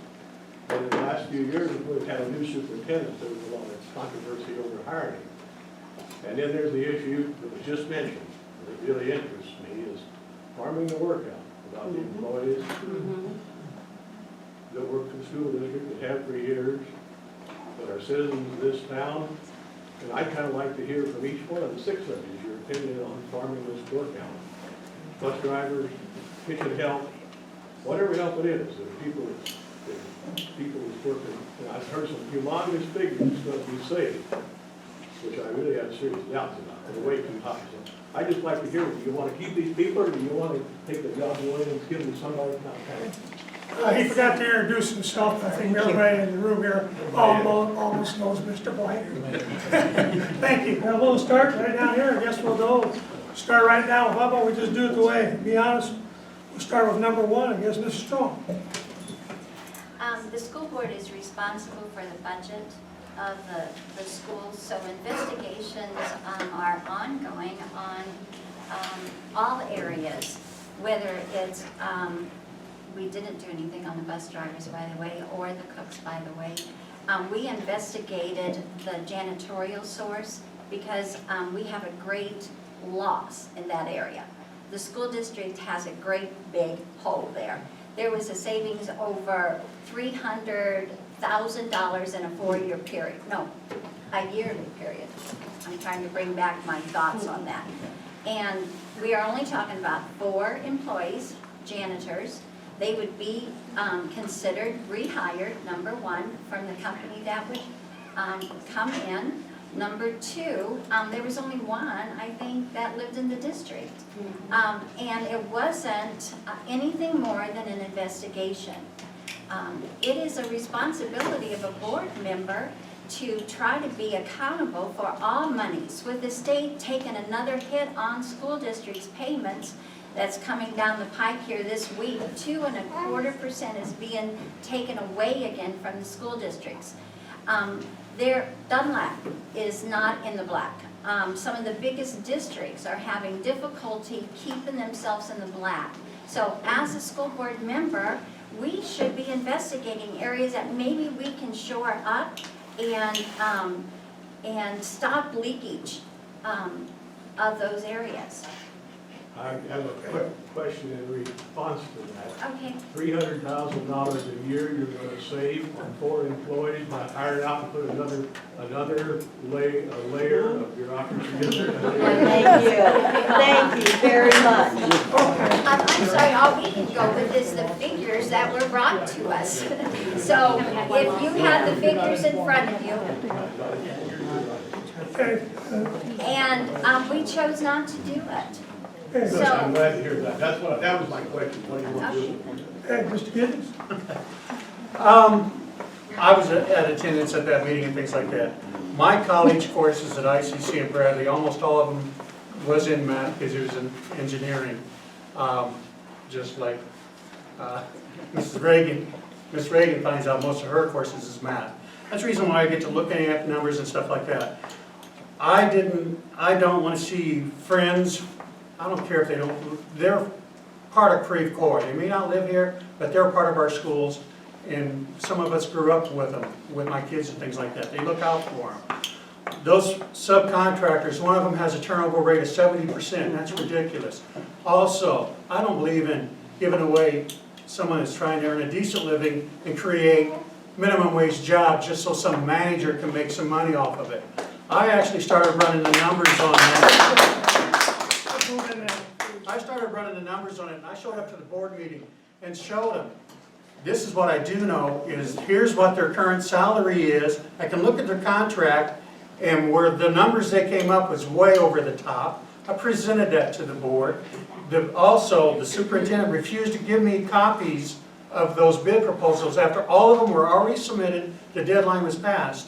And in the last few years, we've had a new superintendent, there was a lot of controversy over hiring. And then there's the issue that was just mentioned, that really interests me, is farming the workout about the employees that work for the school district, that have for years, that are citizens of this town. And I'd kind of like to hear from each one of the 6 of you, your opinion on farming this workout. Bus drivers, kitchen help, whatever help it is, that people is working. And I've heard some humongous figures going to be saved, which I really have serious doubts about. They're way too high. So I'd just like to hear, do you want to keep these people, or do you want to take the job away and give them some other kind of pay? He forgot to introduce himself. I think everybody in the room here almost knows Mr. White. Thank you. Now we'll start right down here. I guess we'll go start right now. How about we just do it the way? To be honest, we'll start with number 1. I guess Mrs. Strong. The school board is responsible for the budget of the schools, so investigations are ongoing on all areas, whether it's we didn't do anything on the bus drivers, by the way, or the cooks, by the way. We investigated the janitorial source because we have a great loss in that area. The school district has a great big hole there. There was a savings over $300,000 in a 4-year period. No, a yearly period. I'm trying to bring back my thoughts on that. And we are only talking about 4 employees, janitors. They would be considered rehired, number 1, from the company that would come in. Number 2, there was only 1, I think, that lived in the district. And it wasn't anything more than an investigation. It is a responsibility of a board member to try to be accountable for all monies. With the state taking another hit on school districts' payments that's coming down the pike here this week, 2.25% is being taken away again from the school districts. Dunlap is not in the black. Some of the biggest districts are having difficulty keeping themselves in the black. So as a school board member, we should be investigating areas that maybe we can shore up and stop leakage of those areas. I have a quick question in response to that. Okay. $300,000 a year you're gonna save on 4 employees by hiring out and put another layer of bureaucracy in there. Thank you very much. I'm sorry, all we can go with is the figures that were brought to us. So if you have the figures in front of you, and we chose not to do it. Good, I'm glad to hear that. That was my question. What do you want to do? Hey, Mr. Giddens? I was at attendance at that meeting and things like that. My college courses at ICC and Bradley, almost all of them was in math because it was in engineering. Just like Mrs. Reagan. Miss Reagan finds out most of her courses is math. That's the reason why I get to looking at numbers and stuff like that. I don't want to see friends, I don't care if they don't, they're part of Creve Coeur. They may not live here, but they're part of our schools, and some of us grew up with them, with my kids and things like that. They look out for them. Those subcontractors, one of them has a turnover rate of 70%. That's ridiculous. Also, I don't believe in giving away someone that's trying to earn a decent living and create minimum wage jobs just so some manager can make some money off of it. I actually started running the numbers on that. I started running the numbers on it, and I showed up to the board meeting and showed them, this is what I do know, is here's what their current salary is. I can look at their contract, and where the numbers they came up was way over the top. I presented that to the board. Also, the superintendent refused to give me copies of those bid proposals after all of them were already submitted, the deadline was passed.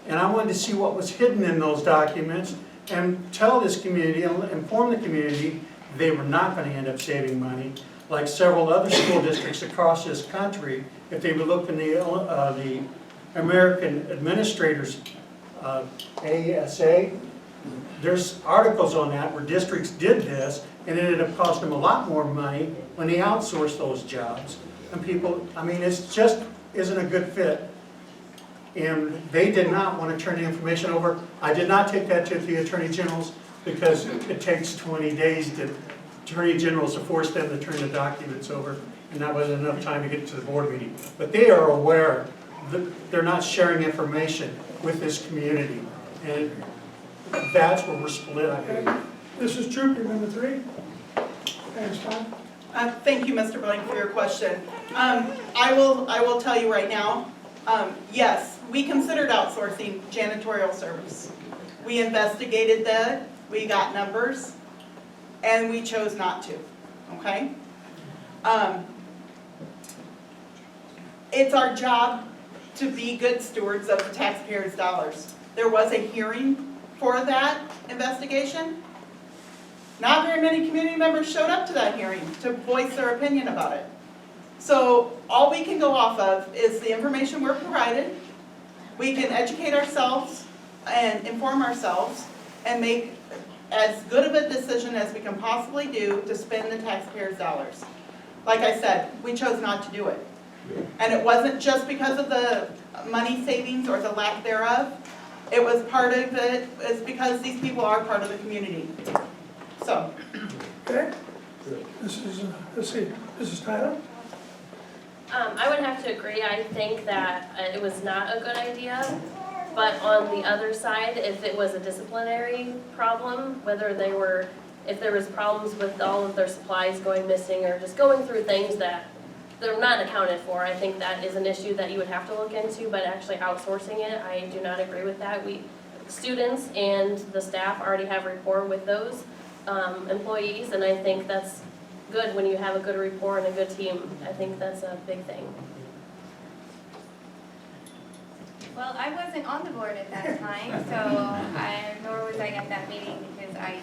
And I wanted to see what was hidden in those documents and tell this community, and inform the community, they were not going to end up saving money, like several other school districts across this country. If they would look in the American Administrators ASA, there's articles on that where districts did this, and it ended up costing them a lot more money when they outsourced those jobs. And people, I mean, it's just isn't a good fit. And they did not want to turn the information over. I did not take that to the Attorney General's because it takes 20 days to Attorney Generals to force them to turn the documents over, and that wasn't enough time to get to the board meeting. But they are aware that they're not sharing information with this community, and that's where we're split, I think. This is Trooper number 3. Thanks, Tom. Thank you, Mr. Blank, for your question. I will tell you right now, yes, we considered outsourcing janitorial service. We investigated that, we got numbers, and we chose not to, okay? It's our job to be good stewards of the taxpayers' dollars. There was a hearing for that investigation. Not very many community members showed up to that hearing to voice their opinion about it. So all we can go off of is the information we're provided. We can educate ourselves and inform ourselves and make as good of a decision as we can possibly do to spend the taxpayers' dollars. Like I said, we chose not to do it. And it wasn't just because of the money savings or the lack thereof. It was part of it is because these people are part of the community. So. Okay. This is, let's see, this is Tyler. I would have to agree. I think that it was not a good idea. But on the other side, if it was a disciplinary problem, whether they were, if there was problems with all of their supplies going missing or just going through things that they're not accounted for, I think that is an issue that you would have to look into, but actually outsourcing it, I do not agree with that. Students and the staff already have rapport with those employees, and I think that's good when you have a good rapport and a good team. I think that's a big thing. Well, I wasn't on the board at that time, so nor was I at that meeting because I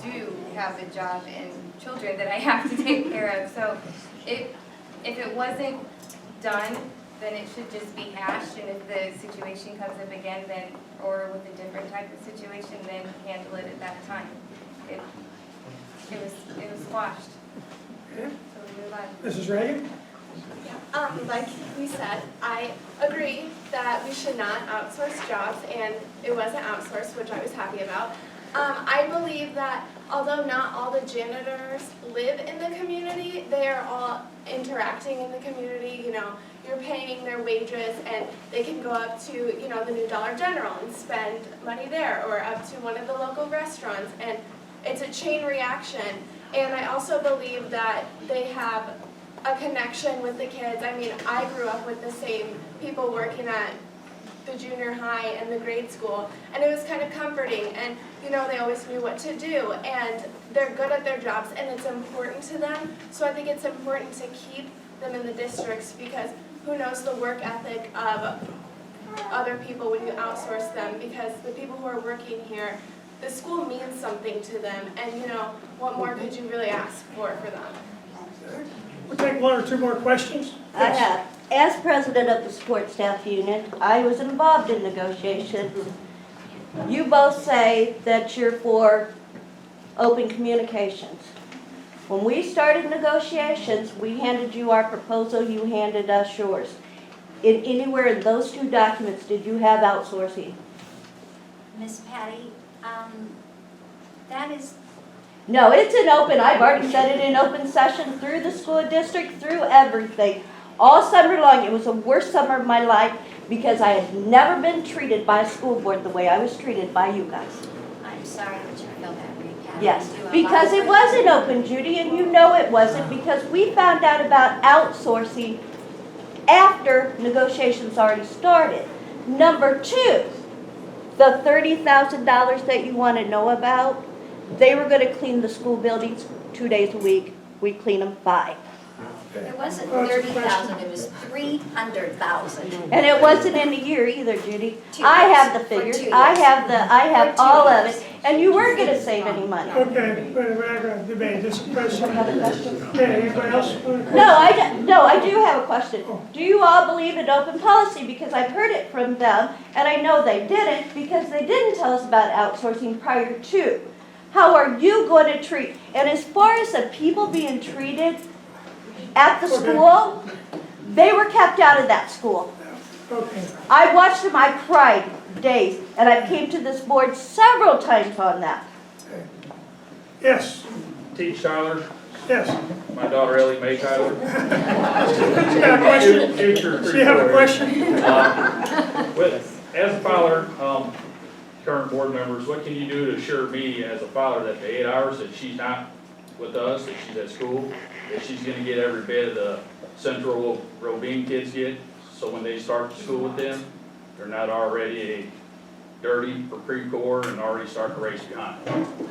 do have a job and children that I have to take care of. So if it wasn't done, then it should just be hashed, and if the situation comes up again, then, or with a different type of situation, then handle it at that time. It was squashed. So we move on. Mrs. Reagan? Like we said, I agree that we should not outsource jobs, and it wasn't outsourced, which I was happy about. I believe that although not all the janitors live in the community, they are all interacting in the community. You know, you're paying their wages, and they can go up to, you know, the new Dollar General and spend money there, or up to one of the local restaurants, and it's a chain reaction. And I also believe that they have a connection with the kids. I mean, I grew up with the same people working at the junior high and the grade school, and it was kind of comforting, and you know, they always knew what to do, and they're good at their jobs, and it's important to them. So I think it's important to keep them in the districts, because who knows the work ethic of other people when you outsource them, because the people who are working here, the school means something to them, and you know, what more could you really ask for them? We'll take one or two more questions. I have. As president of the support staff union, I was involved in negotiations. You both say that you're for open communications. When we started negotiations, we handed you our proposal, you handed us yours. Anywhere in those two documents did you have outsourcing? Miss Patty, that is, No, it's an open, I've already said it in open session through the school district, through everything. All summer long, it was the worst summer of my life because I had never been treated by a school board the way I was treated by you guys. I'm sorry that you feel that way, Patty. Yes, You do a lot because of it work. wasn't open, Judy, and you know it wasn't, because we found out about outsourcing after negotiations already started. Number two, the $30,000 that you want to know about, they were going to clean the school buildings 2 days a week. We clean them 5. It wasn't 30,000, it was 300,000. And it wasn't in a year either, Judy. 2 I years. have the For figures, 2 I years. have For 2 all of years. it, and you weren't gonna save any money. Okay, we're not going to debate this question. Okay, anybody else? No, I do have a question. Do you all believe in open policy? Because I've heard it from them, and I know they didn't, because they didn't tell us about outsourcing prior to. How are you going to treat, and as far as the people being treated at the school, they were kept out of that school. Okay. I watched them, I cried days, and I came to this board several times on that. Yes, Teach Tyler, yes. my daughter Ellie Mae Tyler. You got a question? Future Do you have a question? As a father, current board members, what can you do to assure me as a father that the 8 hours that she's not with us, that she's at school, that she's gonna get every bit of the Central Robine kids get, so when they start school with them, they're not already dirty for pre-core and already start the race behind.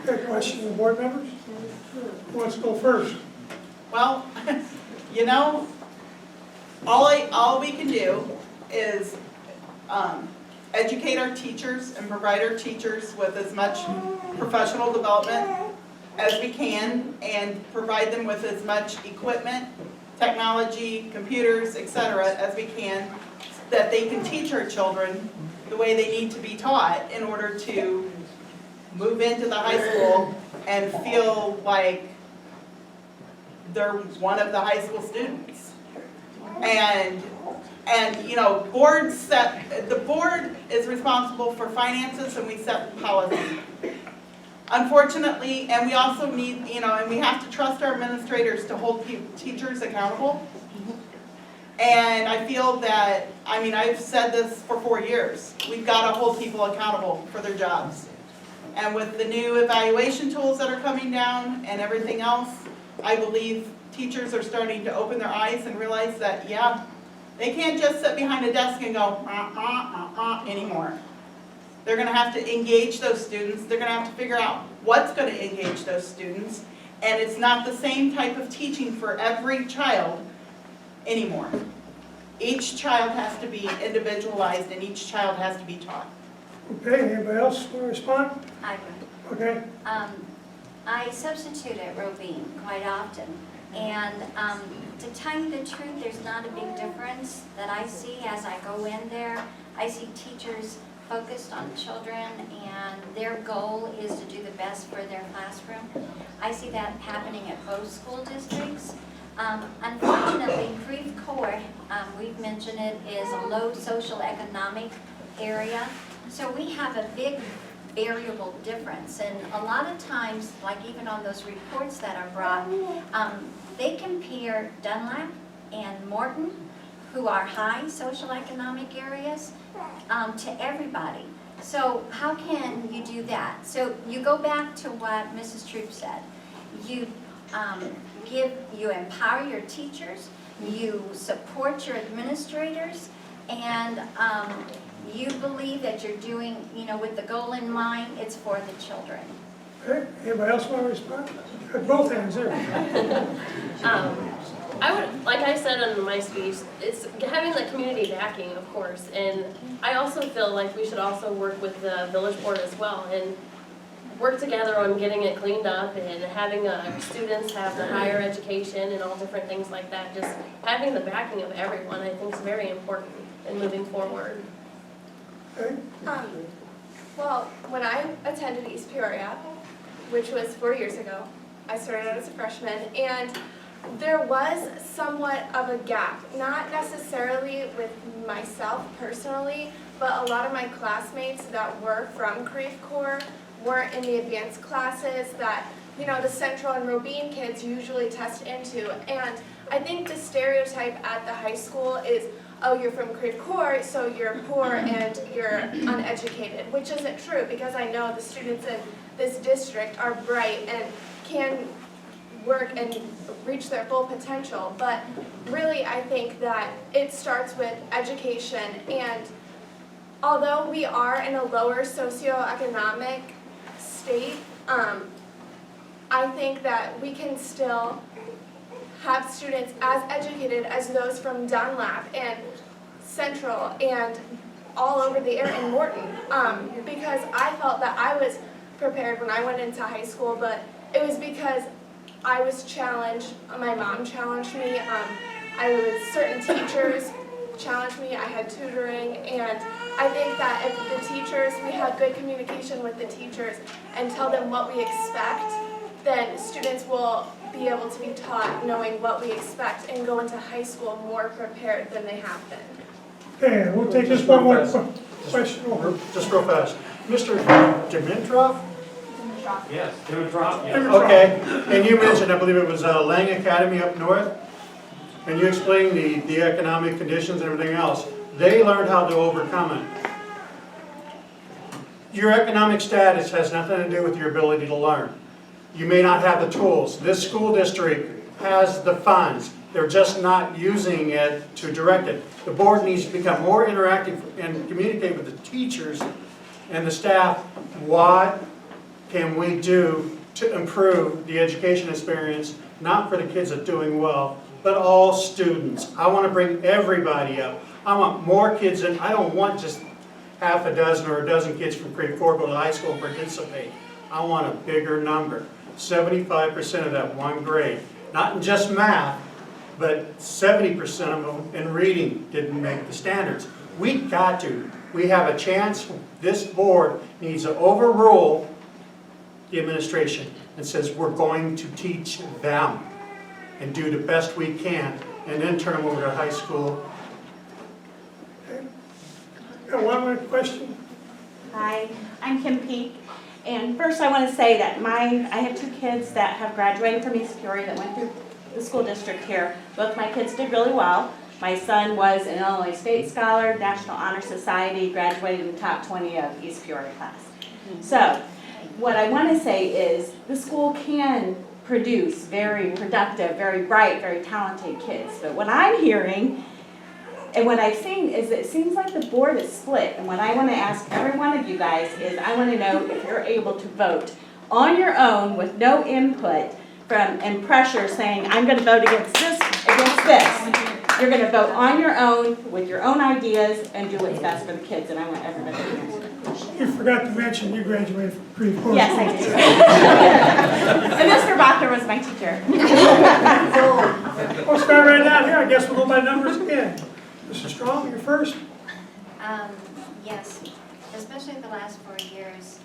Okay, question of the board members? Who wants to go first? Well, you know, all we can do is educate our teachers and provide our teachers with as much professional development as we can, and provide them with as much equipment, technology, computers, etc. as we can, that they can teach our children the way they need to be taught in order to move into the high school and feel like they're one of the high school students. And you know, the board is responsible for finances, and we set policy. Unfortunately, and we also need, you know, and we have to trust our administrators to hold teachers accountable. And I feel that, I mean, I've said this for 4 years, we've got to hold people accountable for their jobs. And with the new evaluation tools that are coming down and everything else, I believe teachers are starting to open their eyes and realize that, yeah, they can't just sit behind a desk and go, anymore. They're going to have to engage those students. They're going to have to figure out what's going to engage those students. And it's not the same type of teaching for every child anymore. Each child has to be individualized and each child has to be taught. Okay, anybody else want to respond? I would. Okay, I substitute at Robine quite often, and to tell you the truth, there's not a big difference that I see as I go in there. I see teachers focused on children, and their goal is to do the best for their classroom. I see that happening at both school districts. Unfortunately, Creve Coeur, we've mentioned it, is a low social economic area. So we have a big variable difference, and a lot of times, like even on those reports that are brought, they compare Dunlap and Morton, who are high social economic areas, to everybody. So how can you do that? So you go back to what Mrs. Troop said. You you empower your teachers, you support your administrators, and you believe that you're doing, with the goal in mind, it's for the children. okay, anybody else want to respond? Got both hands there. I would, like I said in my speech, it's having the community backing, of course, and I also feel like we should also work with the village board as well and work together on getting it cleaned up and having students have the higher education and all different things like that. Just having the backing of everyone, I think, is very important in moving forward. Okay, Well, when I attended East Peoria, which was 4 years ago, I started out as a freshman, and there was somewhat of a gap, not necessarily with myself personally, but a lot of my classmates that were from Creve Coeur weren't in the advanced classes that, the Central and Robine kids usually test into. And I think the stereotype at the high school is, oh, you're from Creve Coeur, so you're poor and you're uneducated, which isn't true, because I know the students in this district are bright and can work and reach their full potential. But really, I think that it starts with education, and although we are in a lower socioeconomic state, I think that we can still have students as educated as those from Dunlap and Central and all over the area in Morton, because I felt that I was prepared when I went into high school, but it was because I was challenged. My mom challenged me. Certain teachers challenged me. I had tutoring, and I think that if the teachers, we have good communication with the teachers and tell them what we expect, then students will be able to be taught knowing what we expect and go into high school more prepared than they have been. okay, we'll take this one more question over. Just real fast. Mr. Dimitrov? Yes, Dimitrov, yes. Okay, and you mentioned, I believe it was Lang Academy up north, and you explained the economic conditions and everything else. They learned how to overcome it. Your economic status has nothing to do with your ability to learn. You may not have the tools. This school district has the funds. They're just not using it to direct it. The board needs to become more interactive and communicate with the teachers and the staff. What can we do to improve the education experience, not for the kids that are doing well, but all students? I want to bring everybody up. I want more kids in. I don't want just half a dozen or a dozen kids from Creve Coeur go to high school and participate. I want a bigger number. 75% of that one grade. Not in just math, but 70% of them in reading didn't make the standards. We got to. We have a chance. This board needs to overrule the administration and says we're going to teach them and do the best we can, and then turn them over to high school. Okay. Got one more question? Hi, I'm Kim Peak, and first I want to say that I have two kids that have graduated from East Peoria that went through the school district here. Both my kids did really well. My son was an Illinois State Scholar, National Honor Society, graduated in the top 20 of East Peoria class. So, what I want to say is the school can produce very productive, very bright, very talented kids. But what I'm hearing and what I've seen is that it seems like the board is split. And what I want to ask every one of you guys is I want to know if you're able to vote on your own with no input and pressure saying I'm going to vote against this, against this. You're gonna vote on your own, with your own ideas, and do what's best for the kids, and I want everybody to answer. You forgot to mention you graduated from Creve Coeur. Yes, I did. And Mr. Bachner was my teacher. We'll start right down here. I guess we'll go by numbers again. Mr. Strong, you're first. Yes, especially the last 4 years,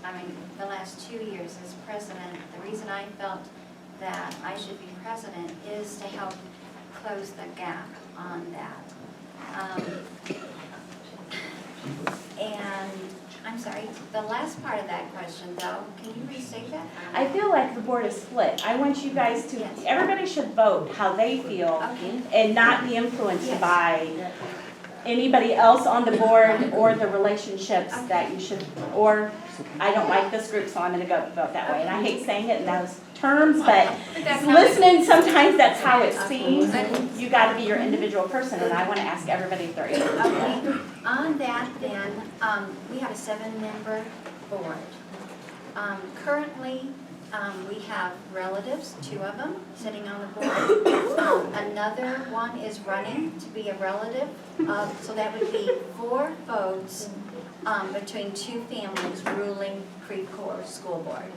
the last 2 years as president, the reason I felt that I should be president is to help close the gap on that. And, I'm sorry, the last part of that question though, can you restate that? I feel like the board is split. I want you guys to, everybody should vote how they feel Okay. and not be influenced Yes. by anybody else on the board or the relationships that you should, or I don't like this group, so I'm gonna go vote that way. And I hate saying it in those terms, but listening, sometimes that's how it seems. You gotta be your individual person, and I wanna ask everybody if they're able to do that. Okay, on that then, we have a 7-member board. Currently, we have relatives, 2 of them, sitting on the board. Another one is running to be a relative, so that would be 4 votes between 2 families ruling Creve Coeur School Board.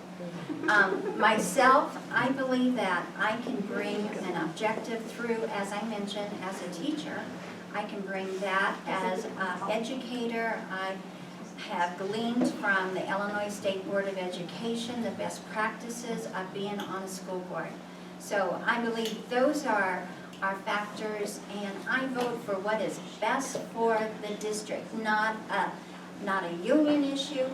Myself, I believe that I can bring an objective through, as I mentioned, as a teacher. I can bring that as an educator. I have gleaned from the Illinois State Board of Education the best practices of being on a school board. So I believe those are our factors, and I vote for what is best for the district, not a union issue,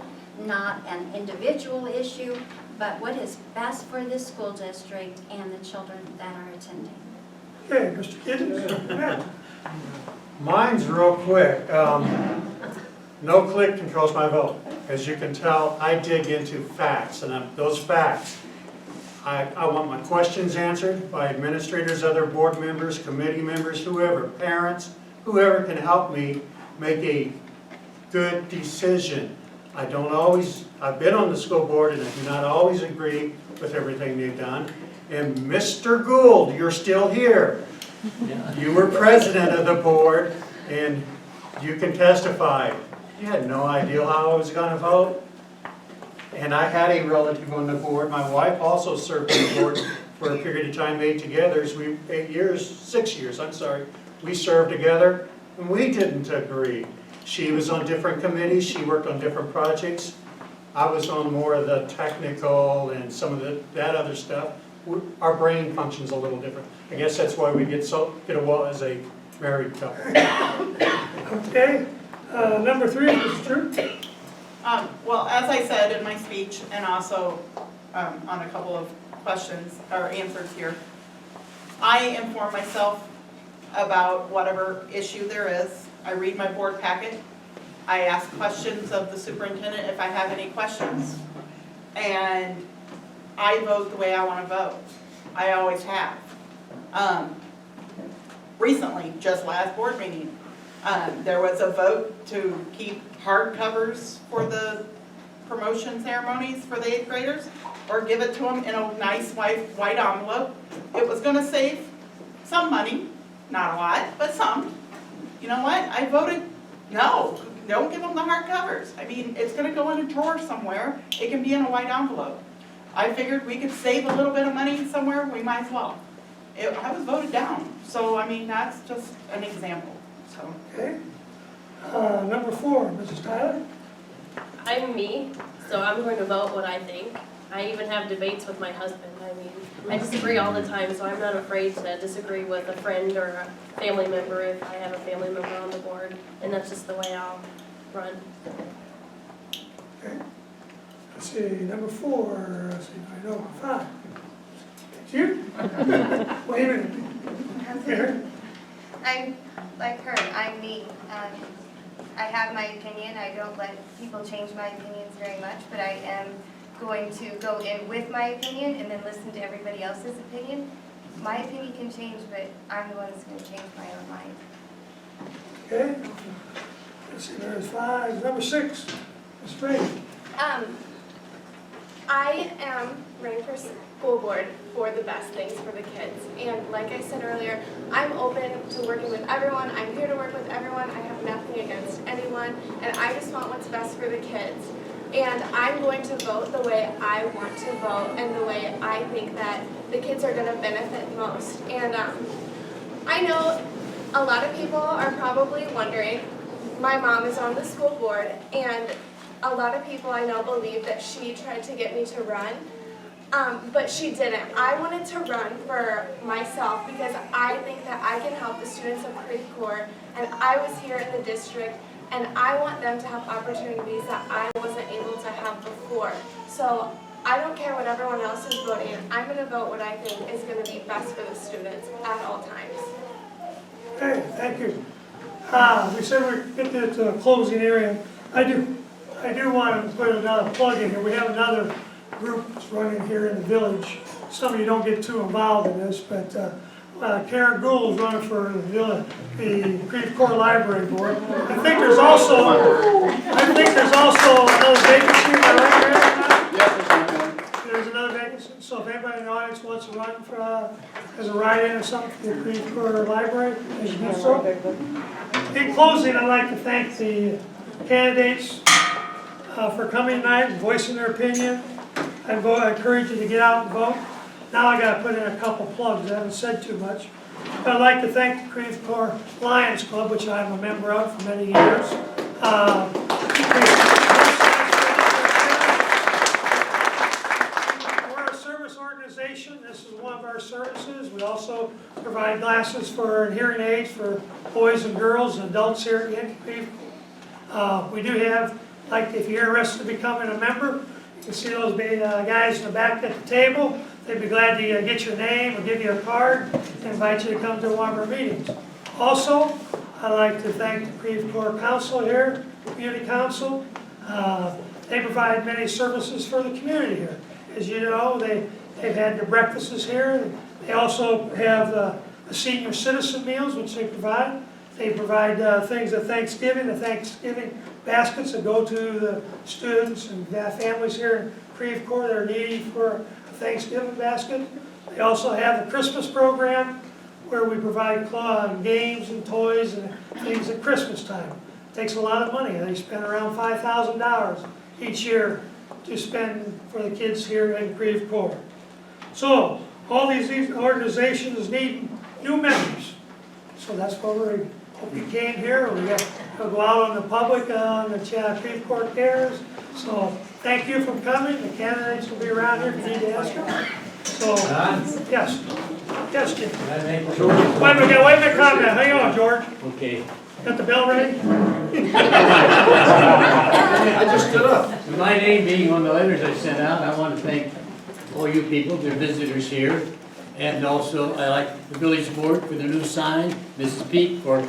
not an individual issue, but what is best for this school district and the children that are attending. Okay, Mr. Giddens. Mine's real quick. No click controls my vote. As you can tell, I dig into facts, and those facts, I want my questions answered by administrators, other board members, committee members, whoever, parents, whoever can help me make a good decision. I've been on the school board, and I do not always agree with everything they've done. And Mr. Gould, you're still here. You were president of the board, and you can testify. You had no idea how I was going to vote. And I had a relative on the board. My wife also served on the board for a period of time, 6 years, I'm sorry. We served together, and we didn't agree. She was on different committees. She worked on different projects. I was on more of the technical and some of that other stuff. Our brain functions a little different. I guess that's why we get along as a married couple. Okay, number 3, Mr. Drew. Well, as I said in my speech, and also on a couple of questions or answers here, I inform myself about whatever issue there is. I read my board packet. I ask questions of the superintendent if I have any questions. And I vote the way I want to vote. I always have. Recently, just last board meeting, there was a vote to keep hard covers for the promotion ceremonies for the 8th graders, or give it to them in a nice white envelope. It was going to save some money, not a lot, but some. You know what? I voted no. Don't give them the hard covers. I mean, it's going to go in a drawer somewhere. It can be in a white envelope. I figured we could save a little bit of money somewhere. We might as well. I was voted down. So, I mean, that's just an example. So. Okay. Number 4, Mrs. Tyler. I'm me, so I'm going to vote what I think. I even have debates with my husband. I mean, I disagree all the time, so I'm not afraid to disagree with a friend or a family member if I have a family member on the board, and that's just the way I'll run. Okay. Let's see, number 4, let's see, I know, 5. It's you? Wait a minute. Here. I'm like her, I'm me. I have my opinion. I don't let people change my opinions very much, but I am going to go in with my opinion and then listen to everybody else's opinion. My opinion can change, but I'm the one that's going to change my own mind. Okay. Let's see, there's 5. Number 6, Ms. Ray. I am running for school board for the best things for the kids. And like I said earlier, I'm open to working with everyone. I'm here to work with everyone. I have nothing against anyone, and I just want what's best for the kids. And I'm going to vote the way I want to vote and the way I think that the kids are going to benefit most. And I know a lot of people are probably wondering, my mom is on the school board, and a lot of people I know believe that she tried to get me to run, but she didn't. I wanted to run for myself because I think that I can help the students of Creve Coeur, and I was here in the district, and I want them to have opportunities that I wasn't able to have before. So I don't care what everyone else is voting. I'm going to vote what I think is going to be best for the students at all times. Okay, thank you. We said we'd get to the closing area. I do want to put another plug in here. We have another group that's running here in the village. Some of you don't get too involved in this, but Karen Gould is running for the Creve Coeur Library Board. I think there's also another vacancy, am I right, Karen? Yes, There's another vacancy. So if anybody in the audience wants to run for, as a write-in or something for the Creve Coeur Library, they should do so. In closing, I'd like to thank the candidates for coming tonight and voicing their opinion. I encourage you to get out and vote. Now I got to put in a couple plugs. I haven't said too much. I'd like to thank the Creve Coeur Lions Club, which I'm a member of for many years. We're a service organization. This is one of our services. We also provide glasses for and hearing aids for boys and girls and adults here in Creve Coeur. We do have, like, if you're interested in becoming a member, you can see those guys in the back at the table. They'd be glad to get your name or give you a card and invite you to come to one of our meetings. Also, I'd like to thank the Creve Coeur Council here, Community Council. They provide many services for the community here. As you know, they've had the breakfasts here. They also have the senior citizen meals, which they provide. They provide things at Thanksgiving, the Thanksgiving baskets that go to the students and families here in Creve Coeur that are needy for a Thanksgiving basket. They also have the Christmas program where we provide games and toys and things at Christmas time. It takes a lot of money. They spend around $5,000 each year to spend for the kids here in Creve Coeur. So all these organizations need new members. So that's why we hope you came here. We'll go out on the public on the Creve Coeur Cares. So thank you for coming. The candidates will be around here if you need to ask them. So, yes. Yes, Jim. Wait a minute, comment. Hang on, George. Okay. Got the bell ready? I just stood up. With my name being on the letters I sent out, I want to thank all you people, the visitors here. And also, I like the village board for the new sign, Mrs. Peak for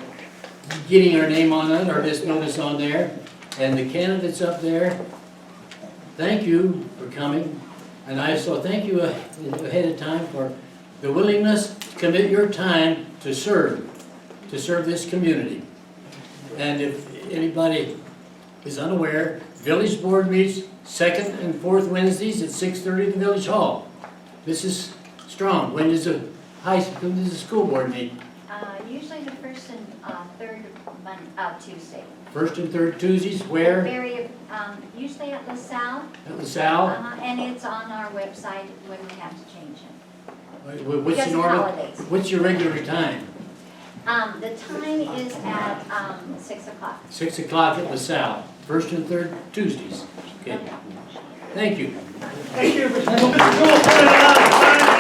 getting our name on it, or this notice on there. And the candidates up there, thank you for coming. And I also thank you ahead of time for the willingness to commit your time to serve this community. And if anybody is unaware, village board meets second and fourth Wednesdays at 6:30 at the village hall. Mrs. Strong, when does the school board meet? Usually the first and third Tuesday. First and third Tuesdays, where? Usually at LaSalle. At LaSalle? And it's on our website when we have to change it. What's Just the normal? holidays. What's your regular time? The time is at 6 o'clock. 6 o'clock at LaSalle, first and third Tuesdays. Okay. Thank you. Thank you. Mr. Gould, put it on.